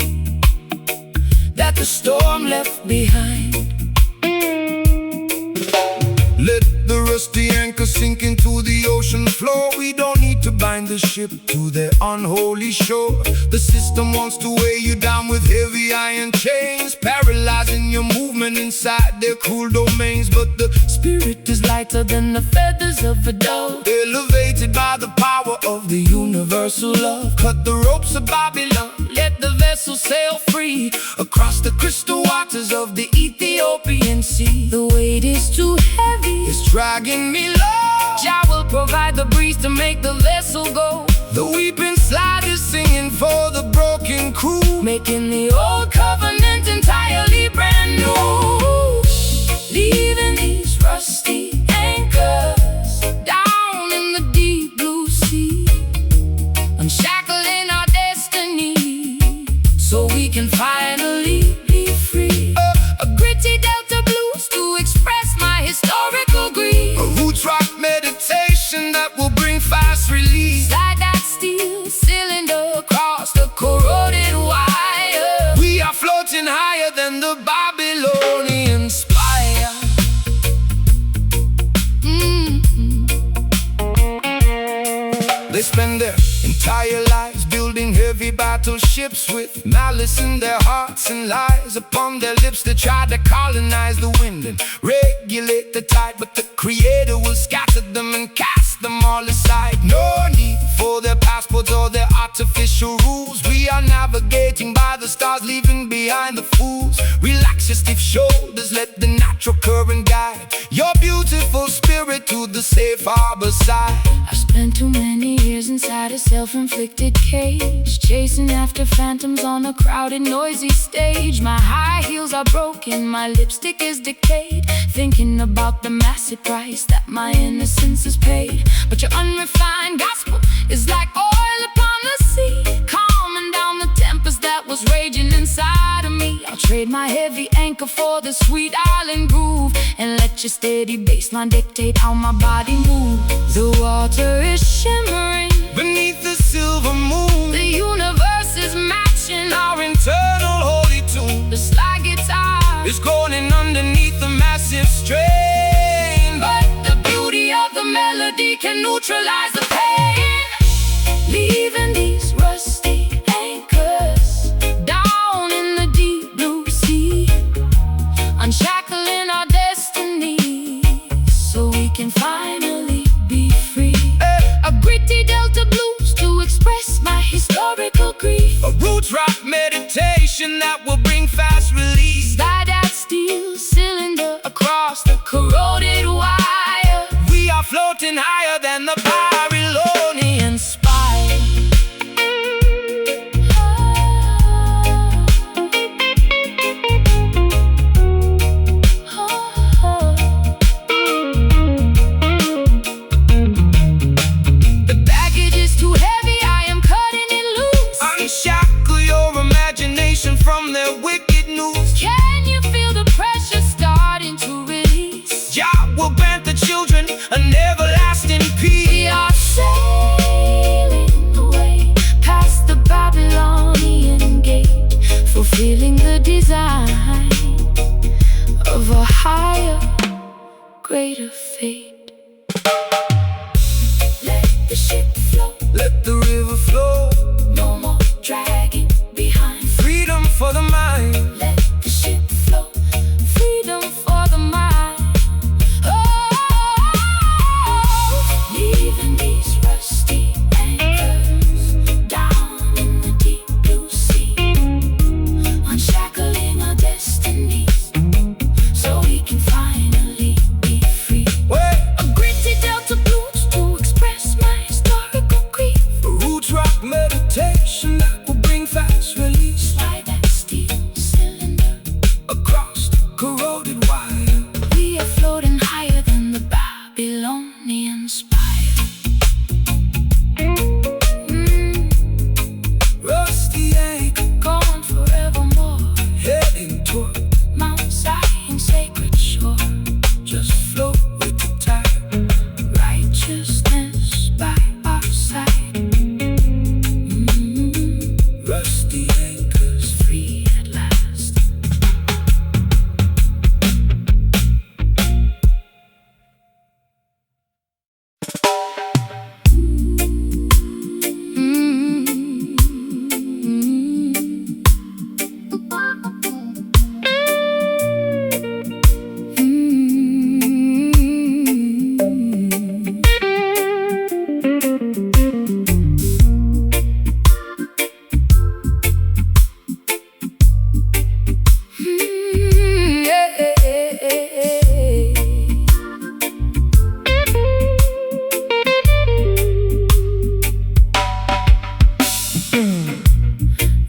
that the storm left behind. let the rusty anchor sink into the ocean floor. We don't need to bind the ship to their unholy shore. The system wants to weigh you down with heavy iron chains, paralyzing your movement inside their cruel domains. But the Spirit is lighter than the feathers of a dove, elevated by the power of the universal love. Cut the ropes of Babylon, let the vessel sail free across the crystal waters of the Ethiopian sea. The weight is too heavy, it's dragging me low. Jah will provide the breeze to make the vessel go. The weeping slide is singing for the broken crew, making the old covenant entirely brand new. Leaving these rusty anchors down in the deep blue sea, unshackling our destiny so we can finally be free. A gritty Delta blues to express my historical grief. a roots rock meditation that will bring fast release. Slide that steel cylinder across the corroded wire. We are floating higher than the Babylonian spire. They spend their entire lives building heavy battleships with malice in their hearts and lies upon their lips. They try to colonize the wind and regulate the tide, but the Creator will scatter them and cast them all aside. No need for their passports or their artificial rules. We are navigating by the stars, leaving behind the fools. Relax your stiff shoulders, let the natural current guide your beautiful spirit to the safe harbor side. I've spent too many years inside a self-inflicted cage, chasing after phantoms on a crowded, noisy stage. My high heels are broken, my lipstick is decayed, thinking about the massive price that my innocence has paid. But your unrefined gospel is like oil upon the sea, calming down the tempest that was raging inside of me. I'll trade my heavy anchor for the sweet island groove, and let your steady bassline dictate how my body moves. The water is shimmering Beneath the silver moon, the universe is matching our internal holy tune the slide guitar. is groaning underneath the massive strain. But the beauty of the melody can neutralize the pain, leaving these rusty anchors down afraid of fate. Let the ship flow, let the river flow. no more dragging behind. Freedom for the mind. Let the ship flow, freedom for the mind. Oh, leaving these rusty anchors down in the deep blue sea, unshackling our destinies so we can finally be free. A gritty delta blues to express my historical grief. A roots rock meditation that will bring fast release. Slide that steel cylinder Across the corroded wire. we are floating higher than the Babylonian spire. Rusty anchor Going forevermore, heading toward. Mount Zion sacred shore. Just float with the tide. Righteousness by our side. Rusty anchors Free at last.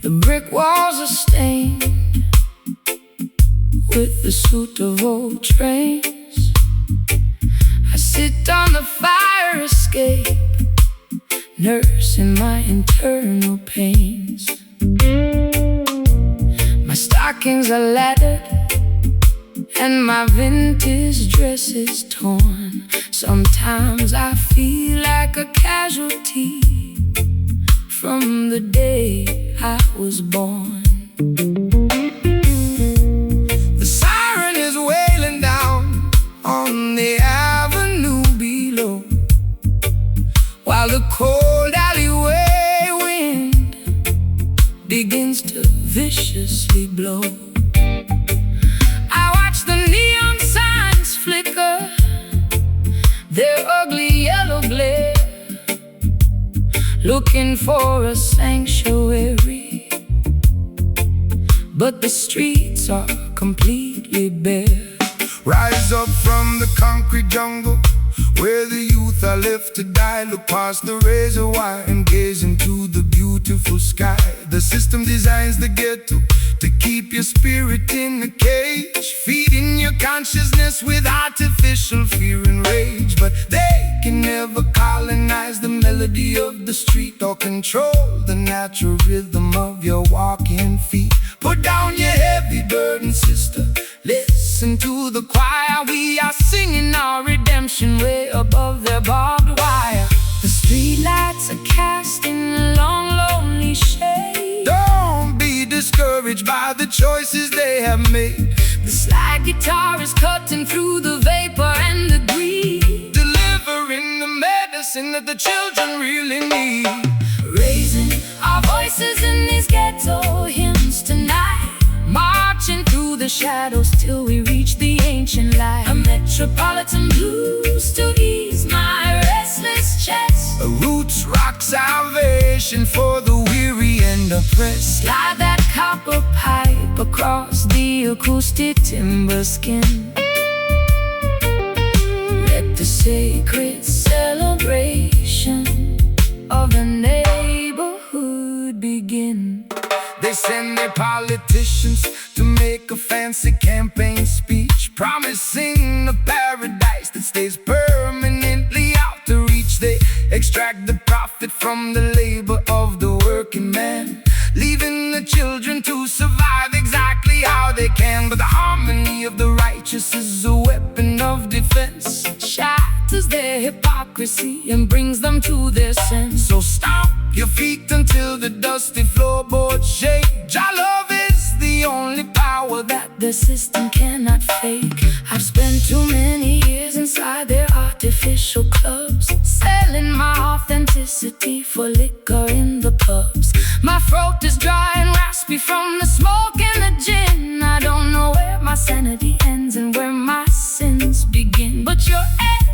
The brick walls are stained with the soot of old trains. I sit on the fire escape, nursing my internal pains. My stockings are laddered and my vintage dress is torn. Sometimes I feel like a casualty from the day I was born. The siren is wailing down on the avenue below, while the cold alleyway wind begins to viciously blow. I watch the neon signs flicker their ugly yellow glare, looking for a sanctuary, but the streets are completely bare. Rise up from the concrete jungle where the youth are left to die. Look past the razor wire and gaze into the beautiful sky. The system designs the ghetto to keep your spirit in a cage, feeding your consciousness with artificial fear and rage. But they can never colonize the melody of the street or control the natural rhythm of your walking feet. Put down your heavy burden, sister, listen to the choir. We are singing our redemption way above their barbed wire. The streetlights are casting a long, lonely shade. Don't be discouraged by the choices they have made. The slide guitar is cutting through the vapor and the greed, Delivering the medicine that the children really need. raising our voices in these ghetto hymns tonight, marching through the shadows till we reach the ancient light. A metropolitan blues to ease my restless chest. A roots rock salvation for the weary and oppressed. Slide that copper pipe across the acoustic timber skin. Let the sacred celebration of the neighborhood begin. They send their politicians to make a fancy campaign speech, promising a paradise that stays permanently out to reach. They extract the profit from the labor of the working man, leaving the children to survive exactly how they can. But the harmony of the righteous is a weapon of defense. It shatters their hypocrisy and brings them to their sense. So stomp your feet until the dusty floorboards shake. Jah love is the only power that The system cannot fake. I've spent too many years in publicity for liquor in the pubs. My throat is dry and raspy from the smoke and the gin. I don't know where my sanity ends and where my sins begin, but your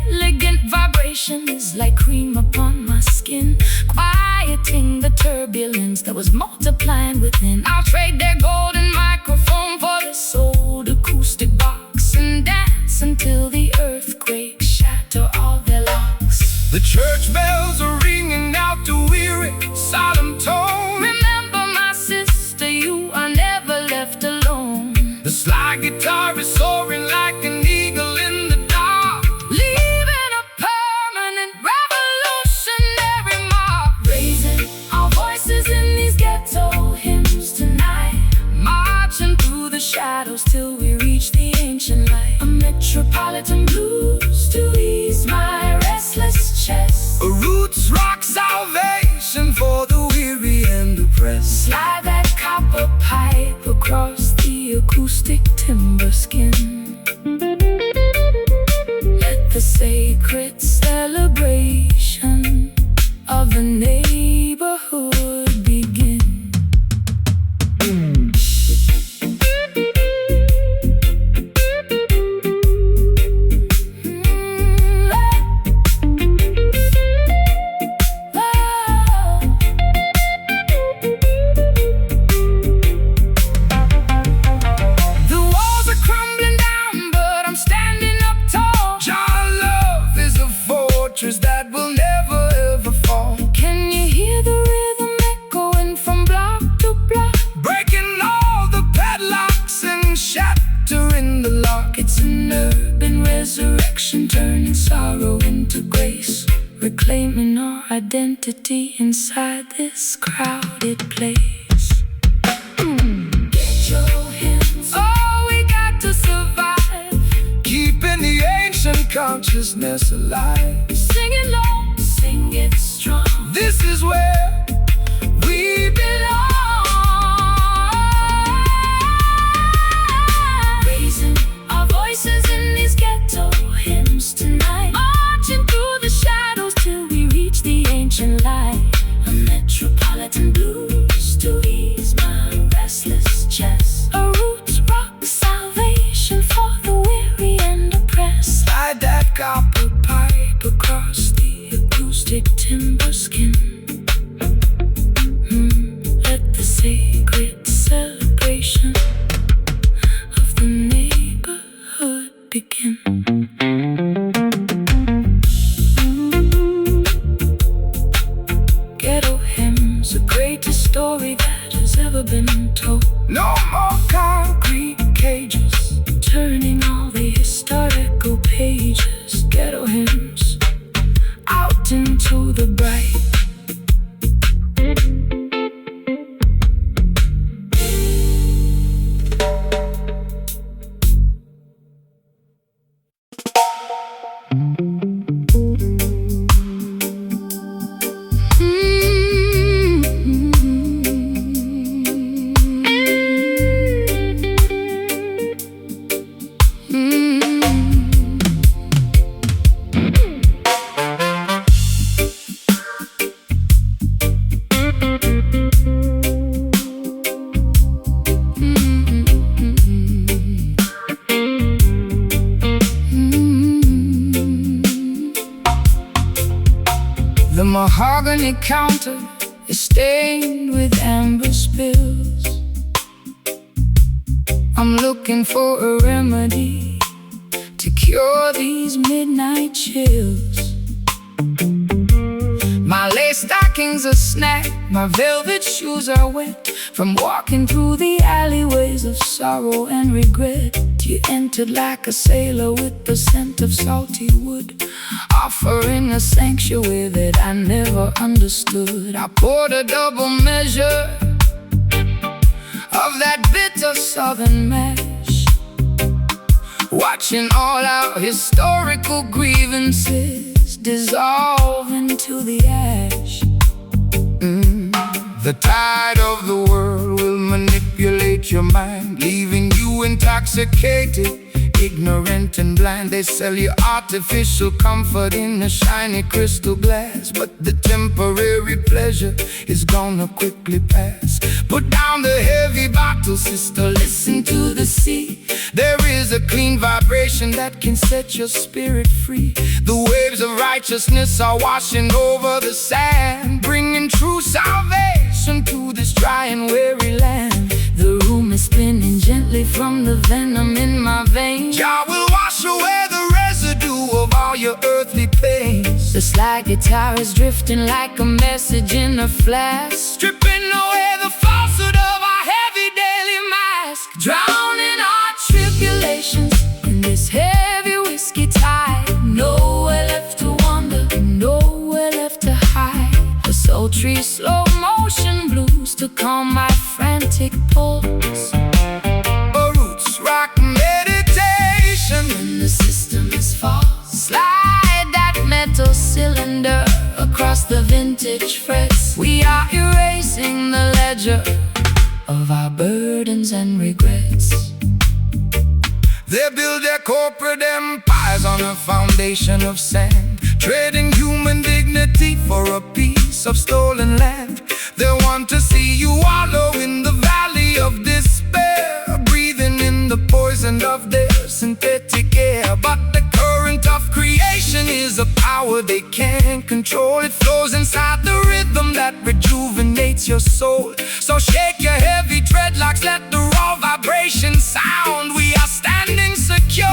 elegant vibration is like cream upon my skin, quieting the turbulence that was multiplying within. I'll trade their golden microphone for this old acoustic box and dance until the earthquakes shatter all their locks. The church bells are ringing out to weary, solemn tone. Remember, my sister, you are never left alone. The slide guitar is soaring like an eagle in the dark, leaving a permanent revolutionary mark. Raising our voices in these ghetto hymns tonight, marching through the shadows till we reach the ancient light. A metropolitan blues to ease my restless chest. a roots rock salvation for the weary and oppressed. Slide that copper pipe across the acoustic timber skin. Let the sacred celebration of the neighborhood begin. That will never ever fall. Can you hear the rhythm echoing from block to block, breaking all the padlocks and shattering the lock? It's an urban resurrection, turning sorrow into grace, reclaiming our identity inside this crowded place. Get your hands, oh, we got to survive, keeping the ancient consciousness alive. Sing it low, sing it strong. This is where we belong. Raising our voices in these ghetto hymns tonight, marching through the shadows till we reach the ancient light. A metropolitan blues to ease my restless chest. A roots rock salvation for the weary and oppressed. Slide that copper pipe across the acoustic timber skin. Let the sacred celebration of the neighborhood begin. Ghetto hymns, the greatest story that has ever been told. No more concrete cages, turning all the historical pages. Ghetto hymns out into the bright. The mahogany counter is stained with amber spills. I'm looking for a remedy to cure these midnight chills. My lace stockings are snagged, my velvet shoes are wet from walking through the alleyways of sorrow and regret. You entered like a sailor with the scent of salty wood, offering a sanctuary that I never understood. I poured a double measure of that bitter southern mash, watching all our historical grievances dissolve into the ash. The tide of the world will manipulate your mind, leaving you intoxicated ignorant and blind. They sell you artificial comfort in a shiny crystal glass, but the temporary pleasure is gonna quickly pass. Put down the heavy bottle, sister, listen to the sea. There is a clean vibration that can set your spirit free. The waves of righteousness are washing over the sand, bringing true salvation to this dry and weary land. The room is spinning gently from the venom in my veins. Jah will wash away the residue of all your earthly pains. The slide guitar is drifting like a message in a flash, Stripping away the falsehood of our heavy daily mask. drowning our tribulations in this heavy whiskey tide. Nowhere left to wander, nowhere left to hide. A sultry slow motion blues to calm my frantic pulse. A roots rock meditation. When the system is false, slide that metal cylinder across the vintage frets. We are erasing the ledger of our burdens and regrets. They build their corporate empires on a foundation of sand, trading human dignity for a piece of stolen land. They want to see you wallow in the valley of despair, breathing in the poison of their synthetic air. But the current of creation is a power they can't control. It flows inside the rhythm that rejuvenates your soul. So shake your heavy dreadlocks, let the raw vibration sound. We are standing secure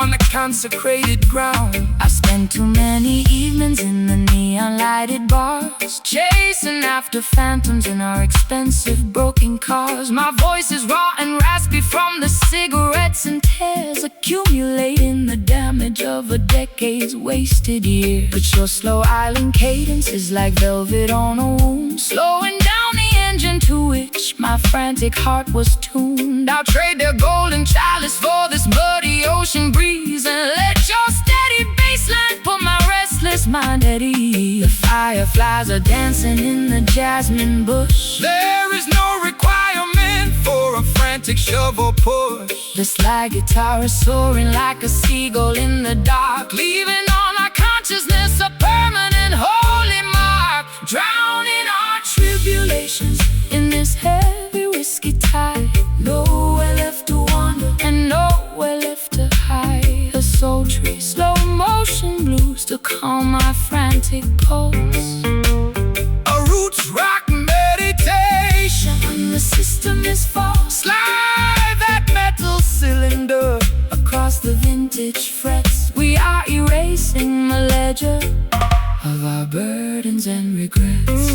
on the consecrated ground. I've spent too many evenings in the neon lighted bars, chasing after phantoms in our expensive broken cars. My voice is raw and raspy from the cigarettes and tears, accumulating the damage of a decade's wasted years. But your slow island cadence is like velvet on a wound, slowing down the engine to which my frantic heart was tuned. I'll trade their golden chalice for this muddy ocean breeze, and let your steady bassline put my restless mind at ease. The fireflies are dancing in the jasmine bush. There is no requirement for a frantic shovel push. The slide guitar is soaring like a seagull in the dark, leaving on our consciousness a permanent holy mark. Drowning our tribulations in this heavy whiskey tide. Nowhere left to wander and nowhere left to hide. A sultry slow motion blues to calm my frantic pulse. A roots rock meditation. When the system is false, Slide that metal cylinder across the vintage frets. We are erasing the ledger of our burdens and regrets.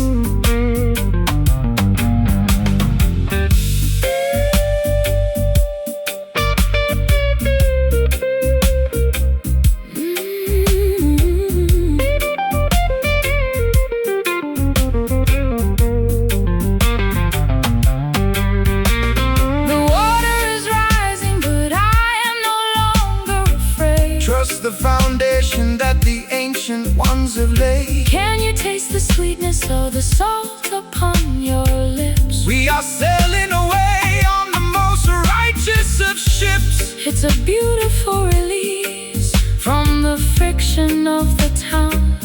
Trust the foundation that the ancient ones have laid. Can you taste the sweetness of the salt upon your lips? We are sailing away on the most righteous of ships. It's a beautiful release from the friction of the town,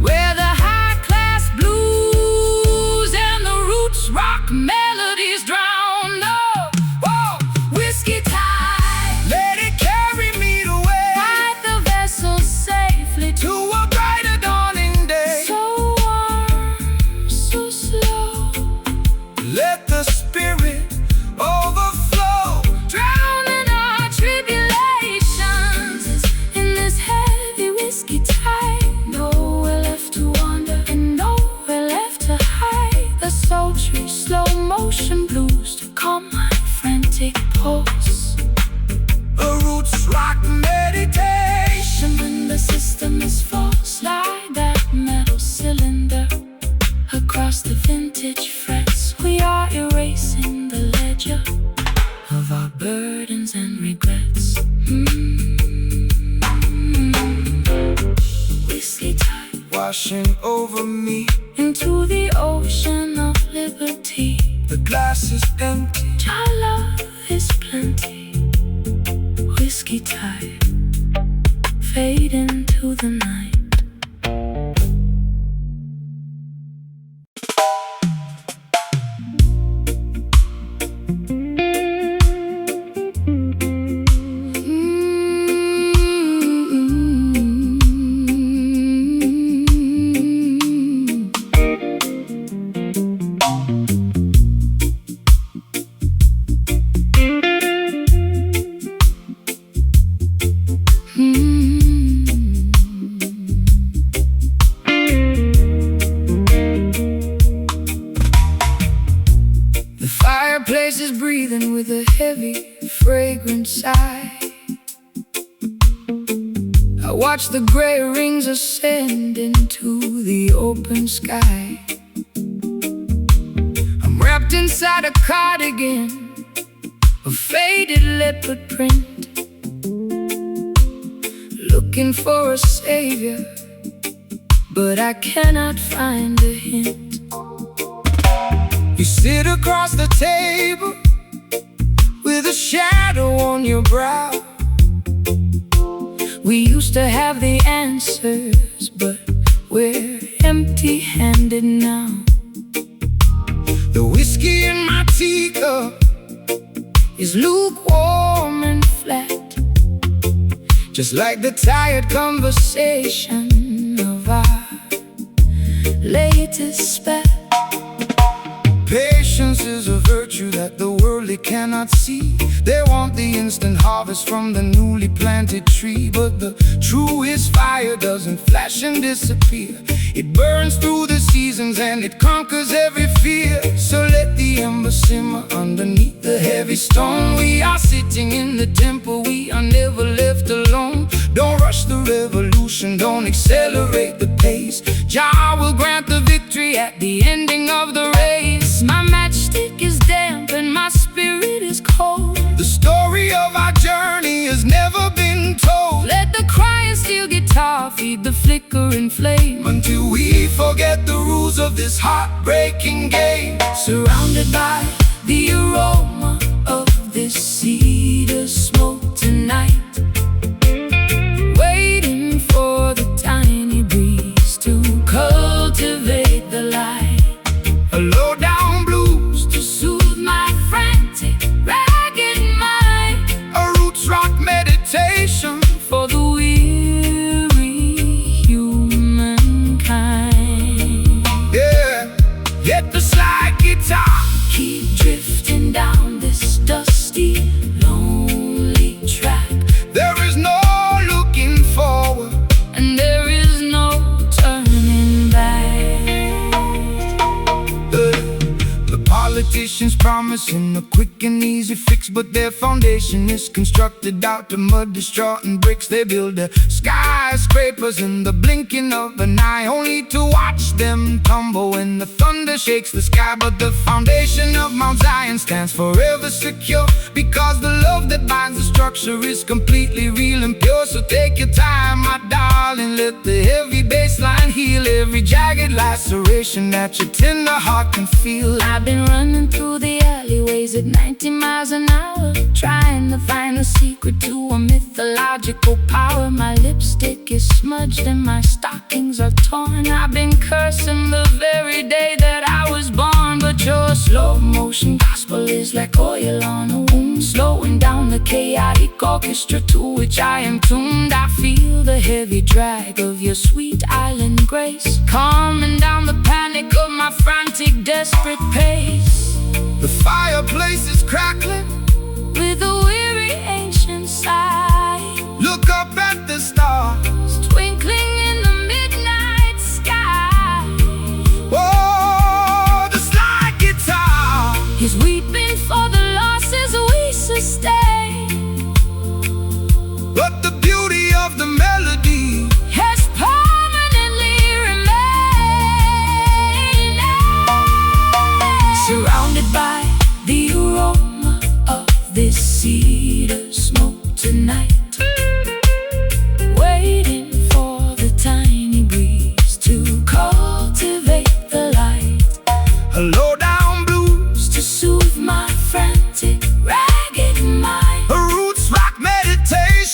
where the high-class blues and the roots rock melodies drown. Oh, whoa, whiskey tide, Let it carry me away guide the vessel safely to a brighter dawning day. so warm, so slow. Let the spirit overflow. Drowning our tribulations in this heavy whiskey tide. Nowhere left to wander and nowhere left to hide. The sultry slow motion blues to calm my frantic pulse. A roots rock meditation. When the system is false, slide that metal cylinder across the vintage frets. We are erasing the ledger of our burdens and regrets. Whiskey tide Washing over me, into the ocean of liberty. the glass is empty. Our love is plenty. whiskey tide fade into the night. Fireplace is breathing with a heavy, fragrant sigh. I watch the gray rings ascend into the open sky. I'm wrapped inside a cardigan of faded leopard print, looking for a savior, but I cannot find a hint. You sit across the table with a shadow on your brow. We used to have the answers, but we're empty-handed now. The whiskey in my teacup is lukewarm and flat, just like the tired conversation of our latest spat. Patience is a virtue that the worldly cannot see. They want the instant harvest from the newly planted tree, but the truest fire doesn't flash and disappear. It burns through the seasons and it conquers every fear. So let the ember simmer underneath the heavy stone. We are sitting in the temple, we are never left alone. Don't rush the revolution, don't accelerate the pace. Jah will grant the victory at the ending of the race. My matchstick is damp and my spirit is cold. The story of our journey has never been told. Let the crying steel guitar feed the flickering flame, until we forget the rules of this heartbreaking game. Surrounded by the aroma of this cedar smoke tonight, waiting for the tiny breeze to cultivate the light. A low down blues to soothe my frantic, ragged mind. A roots rock meditation for the weary humankind. Yeah, let the slide guitar keep drifting down this dusty, lonely track. There is no looking forward, and there is no turning back. The politicians promising a quick and easy fix, but their foundation is constructed out of mud, straw and bricks. They build their skyscrapers in the blinking of an eye, only to watch them tumble when the thunder shakes the sky. But the foundation of Mount Zion stands forever secure, because the love that binds the structure is completely real and pure. So take your time, my darling, let the heavy bass line heal every jagged laceration that your tender heart can feel. I've been running through the alleyways at 90 miles an hour, trying to find the secret to a mythological power. My lipstick is smudged and my stockings are torn. I've been cursing the very day that I was born, but your slow motion gospel is like oil on a wound, slowing down the chaotic orchestra to which I am tuned. I feel the heavy drag of your sweet island grace, calming down the panic of my frantic, desperate pace. The fireplace is crackling with a weary ancient sigh. Look up at the stars twinkling in the midnight sky. Oh, the slide guitar is weeping for the losses we sustain, but the beauty of the melody has permanently remained. Surrounded by the aroma of this cedar smoke tonight, waiting for the tiny breeze to cultivate the light. a low down blues To soothe my frantic, ragged mind. a roots rock meditation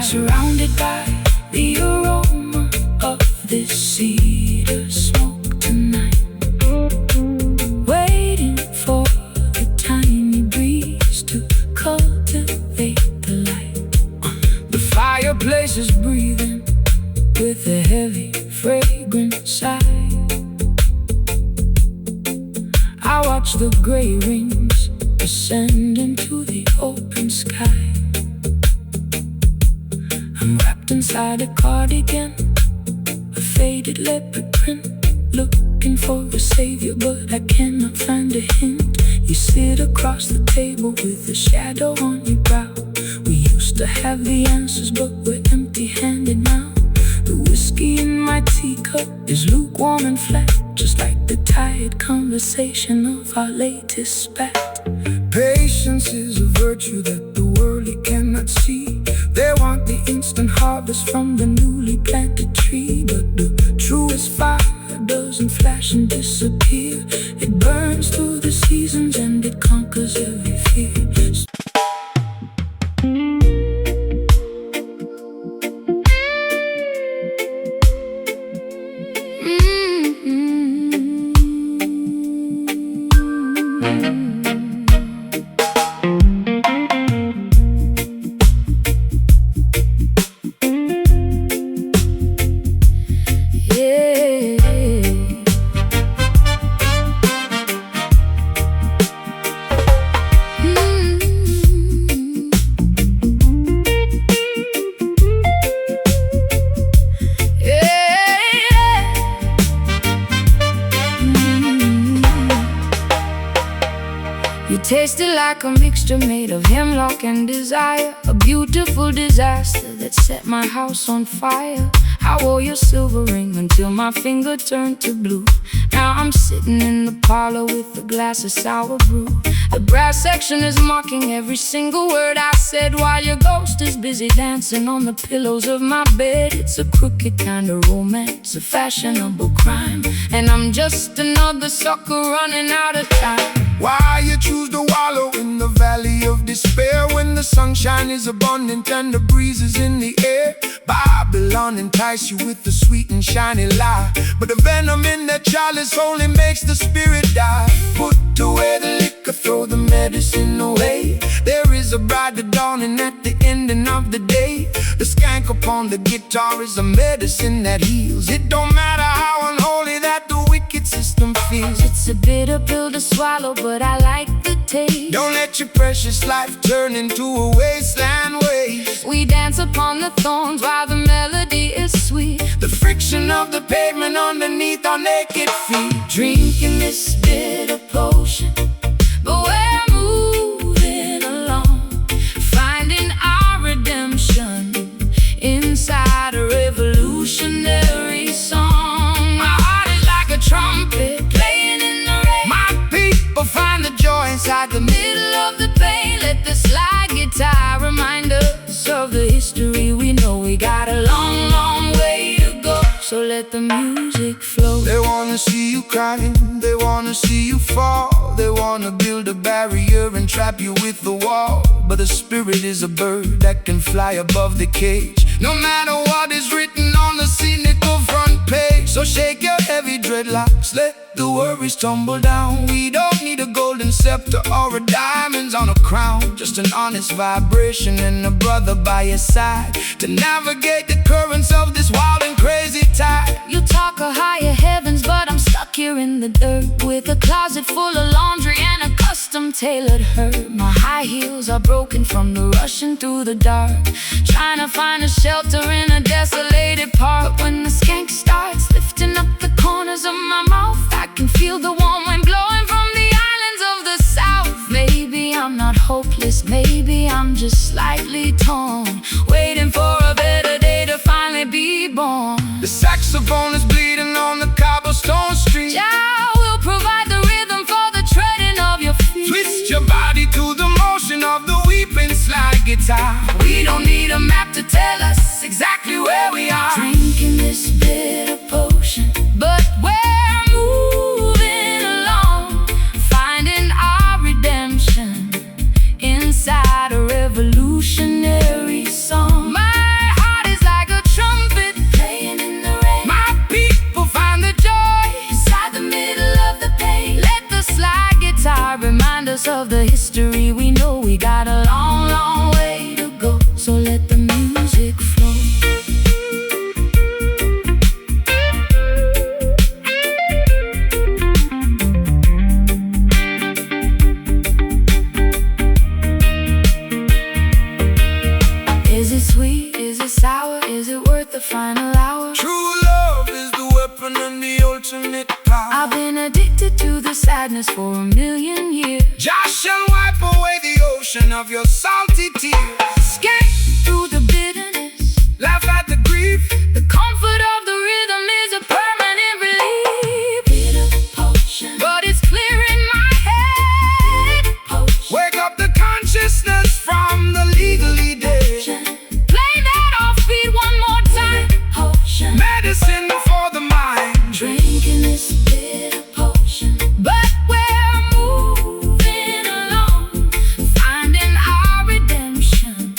surrounded by the aroma of this cedar smoke tonight, waiting for the tiny breeze to cultivate the light. The fireplace is breathing with a heavy, fragrant sigh. I watch the gray rings descend into the open sky. I'm wrapped inside a cardigan, a faded leopard print, looking for a savior, but I cannot find a hint. You sit across the table with a shadow on your brow. We used to have the answers, but we're empty-handed now. The whiskey in my teacup is lukewarm and flat, just like the tired conversation of our latest spat. Patience is a virtue that the worldly cannot see. They want the instant harvest from the newly planted tree, but the truest fire doesn't flash and disappear. It burns through the seasons and it conquers every fear. Tasted like a mixture made of hemlock and desire, a beautiful disaster that set my house on fire. I wore your silver ring until my finger turned to blue. Now I'm sitting in the parlor with a glass of sour brew. The brass section is mocking every single word I said, while your ghost is busy dancing on the pillows of my bed. It's a crooked kind of romance, a fashionable crime, and I'm just another sucker running out of time. Why you choose to wallow in the valley of despair when the sunshine is abundant and the breeze is in the air? Babylon entice you with the sweet and shiny lie, but the venom in that chalice only makes the spirit die. Put away the liquor, throw the medicine away. There is a brighter dawning at the ending of the day. The skank upon the guitar is a medicine that heals. It don't matter how unholy that the wicked system feels. It's a bitter pill to swallow, but I like the taste. Don't let your precious life turn into a wasteland waste. We dance upon the thorns while the melody is sweet. The friction of the pavement underneath our naked feet. Drinking this bitter potion, but we're moving along, finding our redemption inside a revolutionary song. My heart is like a trumpet playing in the rain. My people find the joy inside the Middle of the pain, let the slide guitar remind us of the history we know. We got a long, long way to go, so let the music flow. They wanna see you crying, they wanna see you fall. They wanna build a barrier and trap you with the wall, but the spirit is a bird that can fly above the cage, no matter what is written on the cynical front page. So shake your heavy dreadlocks, let the worries tumble down. We don't need a golden scepter or a diamonds on a crown, just an honest vibration and a brother by your side to navigate the currents of this wild and crazy tide. You talk of higher heavens, but I'm stuck here in the dirt with a closet full of laundry and a custom-tailored hurt. My high heels are broken from the rushing through the dark, trying to find a shelter in a desolated park. But when the skank starts lifting up the corners of my mouth, I can feel the warm wind blowing from the islands of the south. Maybe I'm not hopeless, maybe I'm just slightly torn, waiting for a better day to finally be born. The saxophone is bleeding on the cobblestone street. Jah will provide the rhythm for the treading of your feet. Twist your body to the motion of the weeping slide guitar. We don't need a map to tell us exactly where we are. Drinking this bitter potion, but we're moving along, finding our redemption inside a revolutionary song. My us of the history. We know we got a long, long way to go. So let the music flow. Is it sweet? Is it sour? Is it worth the final hour? True love is the weapon and the ultimate power. I've been addicted to the sadness for a million years. Josh shall wipe away the ocean of your salty tears. Skate through the bitterness, Laugh at the grief. the comfort of the rhythm is a permanent relief. Bitter potion, but it's clear in my head. Potion, Wake up the consciousness from the legally dead. play that offbeat one more time. Potion, Medicine for the mind. drinking this bitter potion, but we're moving along, finding our redemption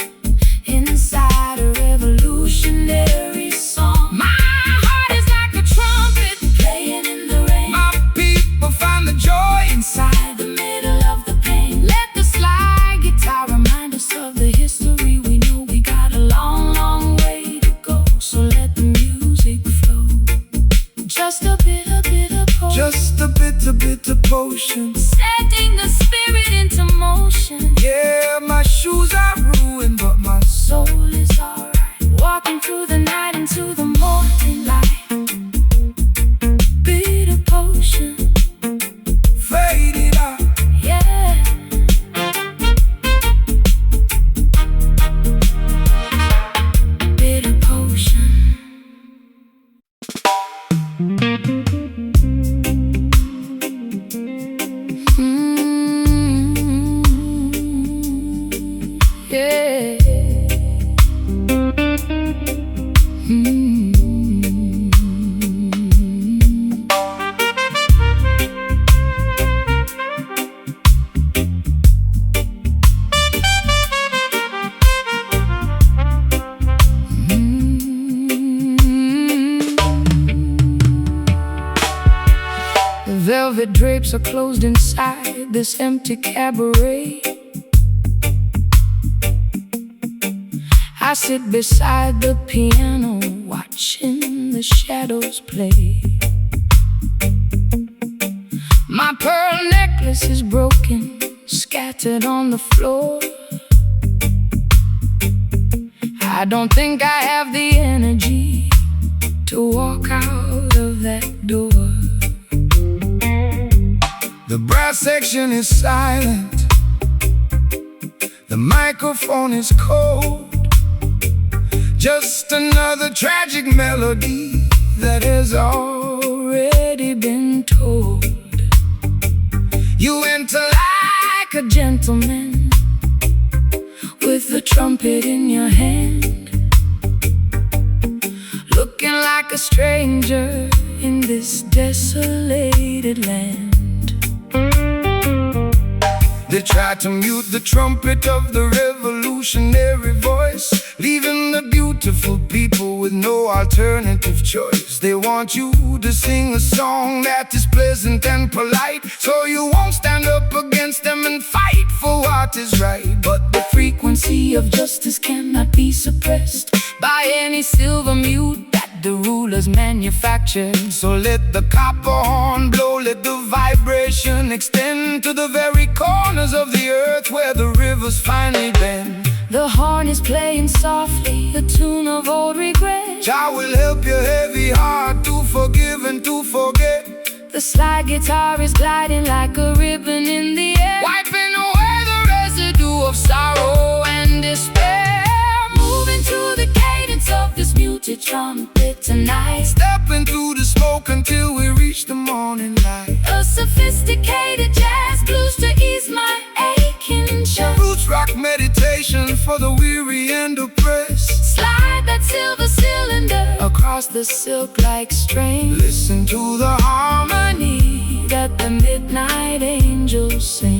inside a revolutionary song. My heart is like a trumpet playing in the rain, My people find the joy inside the middle of the pain. Let the slide guitar remind us of the history. We know we got a long, long way to go. So let the music flow. Just a bitter, bitter potion, Just a bitter potion. setting the spirit into motion. Yeah, my shoes are ruined, but my Soul is alright, walking through the night into the morning light. Bitter potion, faded out. yeah. Bitter potion. Yeah. The velvet drapes are closed inside this empty cabaret. I sit beside the piano, watching the shadows play. My pearl necklace is broken, scattered on the floor. I don't think I have the energy to walk out of that door. The brass section is silent. The microphone is cold. Just another tragic melody That has already been told. You enter like a gentleman, with a trumpet in your hand, looking like a stranger in this desolated land. They try to mute the trumpet of the revolutionary voice, leaving the beautiful people with no alternative choice. They want you to sing a song that is pleasant and polite, so you won't stand up against them and fight for what is right. But the frequency of justice cannot be suppressed by any silver mute that the rulers manufacture. So let the copper horn blow, let the vibration extend to the very corners of the earth where the rivers finally bend. The horn is playing softly, a tune of old regret. Jah will help your heavy heart to forgive and to forget. The slide guitar is gliding like a ribbon in the air, Wiping away the residue of sorrow and despair. Moving to the cadence of this muted trumpet tonight. stepping through the smoke until we reach the morning light. A sophisticated jazz blues to ease my aching chest. Roots rock meditation for the weary and oppressed. Slide that silver cylinder across the silk-like string. Listen to the harmony that the midnight angels sing.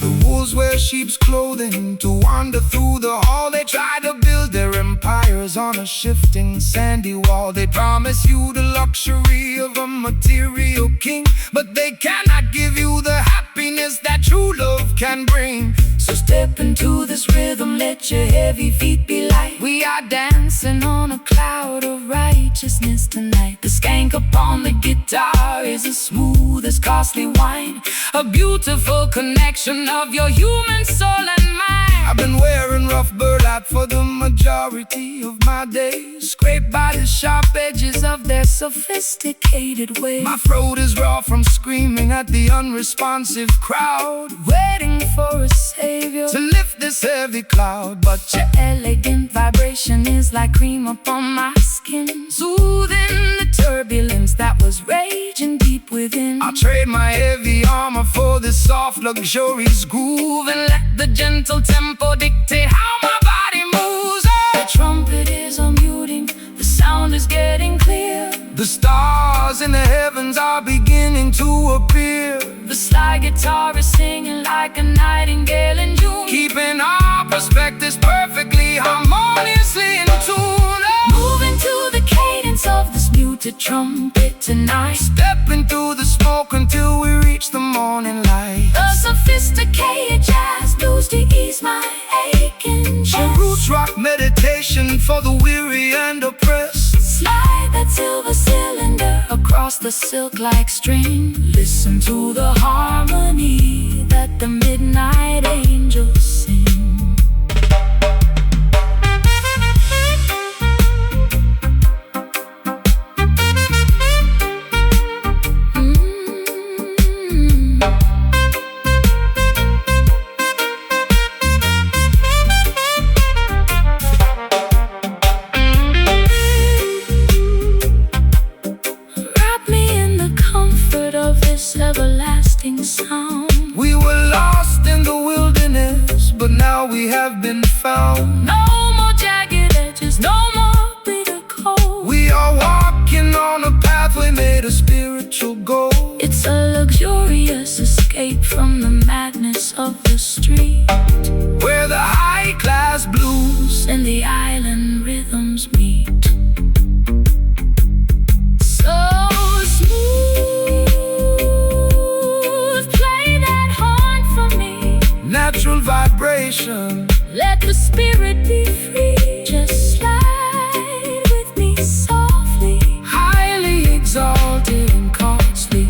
The Angels wear sheep's clothing to wander through the hall. They try to build their empires on a shifting sandy wall. They promise you the luxury of a material king, but they cannot give you the happiness that true love can bring. So step into this rhythm, let your heavy feet be light. We are dancing on a cloud of righteousness tonight. The skank upon the guitar is as smooth as costly wine, a beautiful connection of your human soul and mind. I've been wearing rough burlap for the majority of my days, Scraped by the sharp edges of their sophisticated ways. my throat is raw from screaming at the unresponsive crowd, Waiting for a savior to lift this heavy cloud. But your elegant vibration is like cream upon my skin, soothing the turbulence that was raging deep within. I'll trade my heavy armor for this soft, luxurious groove, And let the gentle tempo dictate how my body moves. The trumpet is unmuting, the sound is getting clear. the stars in the heavens are beginning to appear, The slide guitar is singing like a nightingale in June, keeping our perspectives perfectly harmoniously in tune. moving to the cadence of this muted trumpet tonight. Stepping through the smoke until we reach the morning light. A sophisticated jazz blues to ease my aching A chest. roots rock meditation for the weary and oppressed. Slide that silver cylinder across the silk-like string. Listen to the harmony that the midnight angels sing. Everlasting sound. We were lost in the wilderness, but now we have been found. No more jagged edges, no more bitter cold. We are walking on a pathway made of spiritual gold. It's a luxurious escape from the madness of the street, Where the high-class blues and the island rhythms meet. So smooth, play that horn for me. natural vibration. Let the spirit be free. Just slide with me softly, Highly exalted and costly.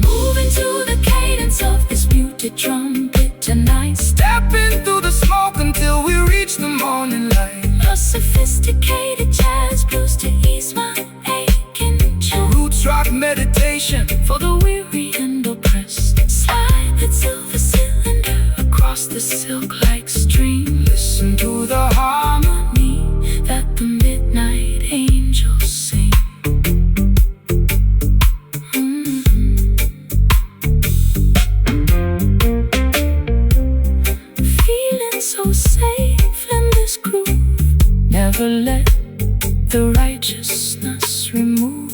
moving to the cadence of this muted trumpet tonight. Stepping through the smoke until we reach the morning light. A sophisticated jazz blues to ease my aching chest. Roots rock meditation For the weary and oppressed, slide that silver cylinder across the silk-like string. Listen to the Harmony that the midnight angels sing. Feeling so safe in this groove. Never let the righteousness remove.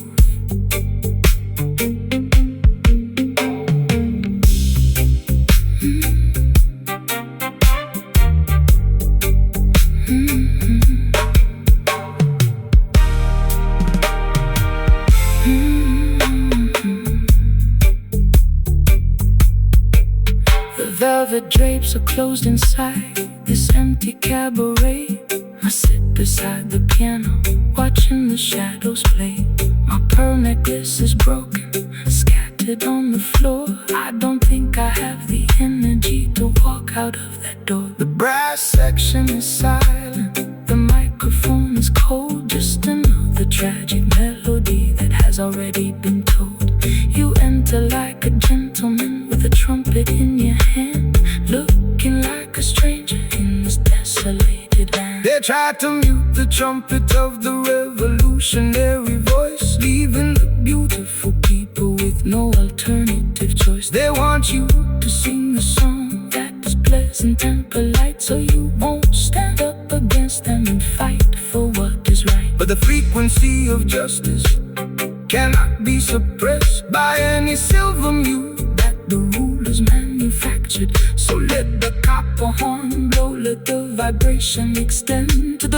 The velvet drapes are closed inside this empty cabaret. I sit beside the piano, watching the shadows play. My pearl necklace is broken, scattered on the floor. I don't think I have the energy to walk out of that door. The brass section is silent. The microphone is cold, just another tragic melody that has already been told. You enter like a gentleman with a trumpet in your hand, looking like a stranger in this desolated land. They tried to mute the trumpet of the revolutionary voice, leaving the beautiful people with no alternative choice. They want you to sing a song that is pleasant and polite, so you won't stand up against them and fight for what is right. But the frequency of justice cannot be suppressed by any silver mute that the rulers manufactured. So let the copper horn blow, let the vibration extend to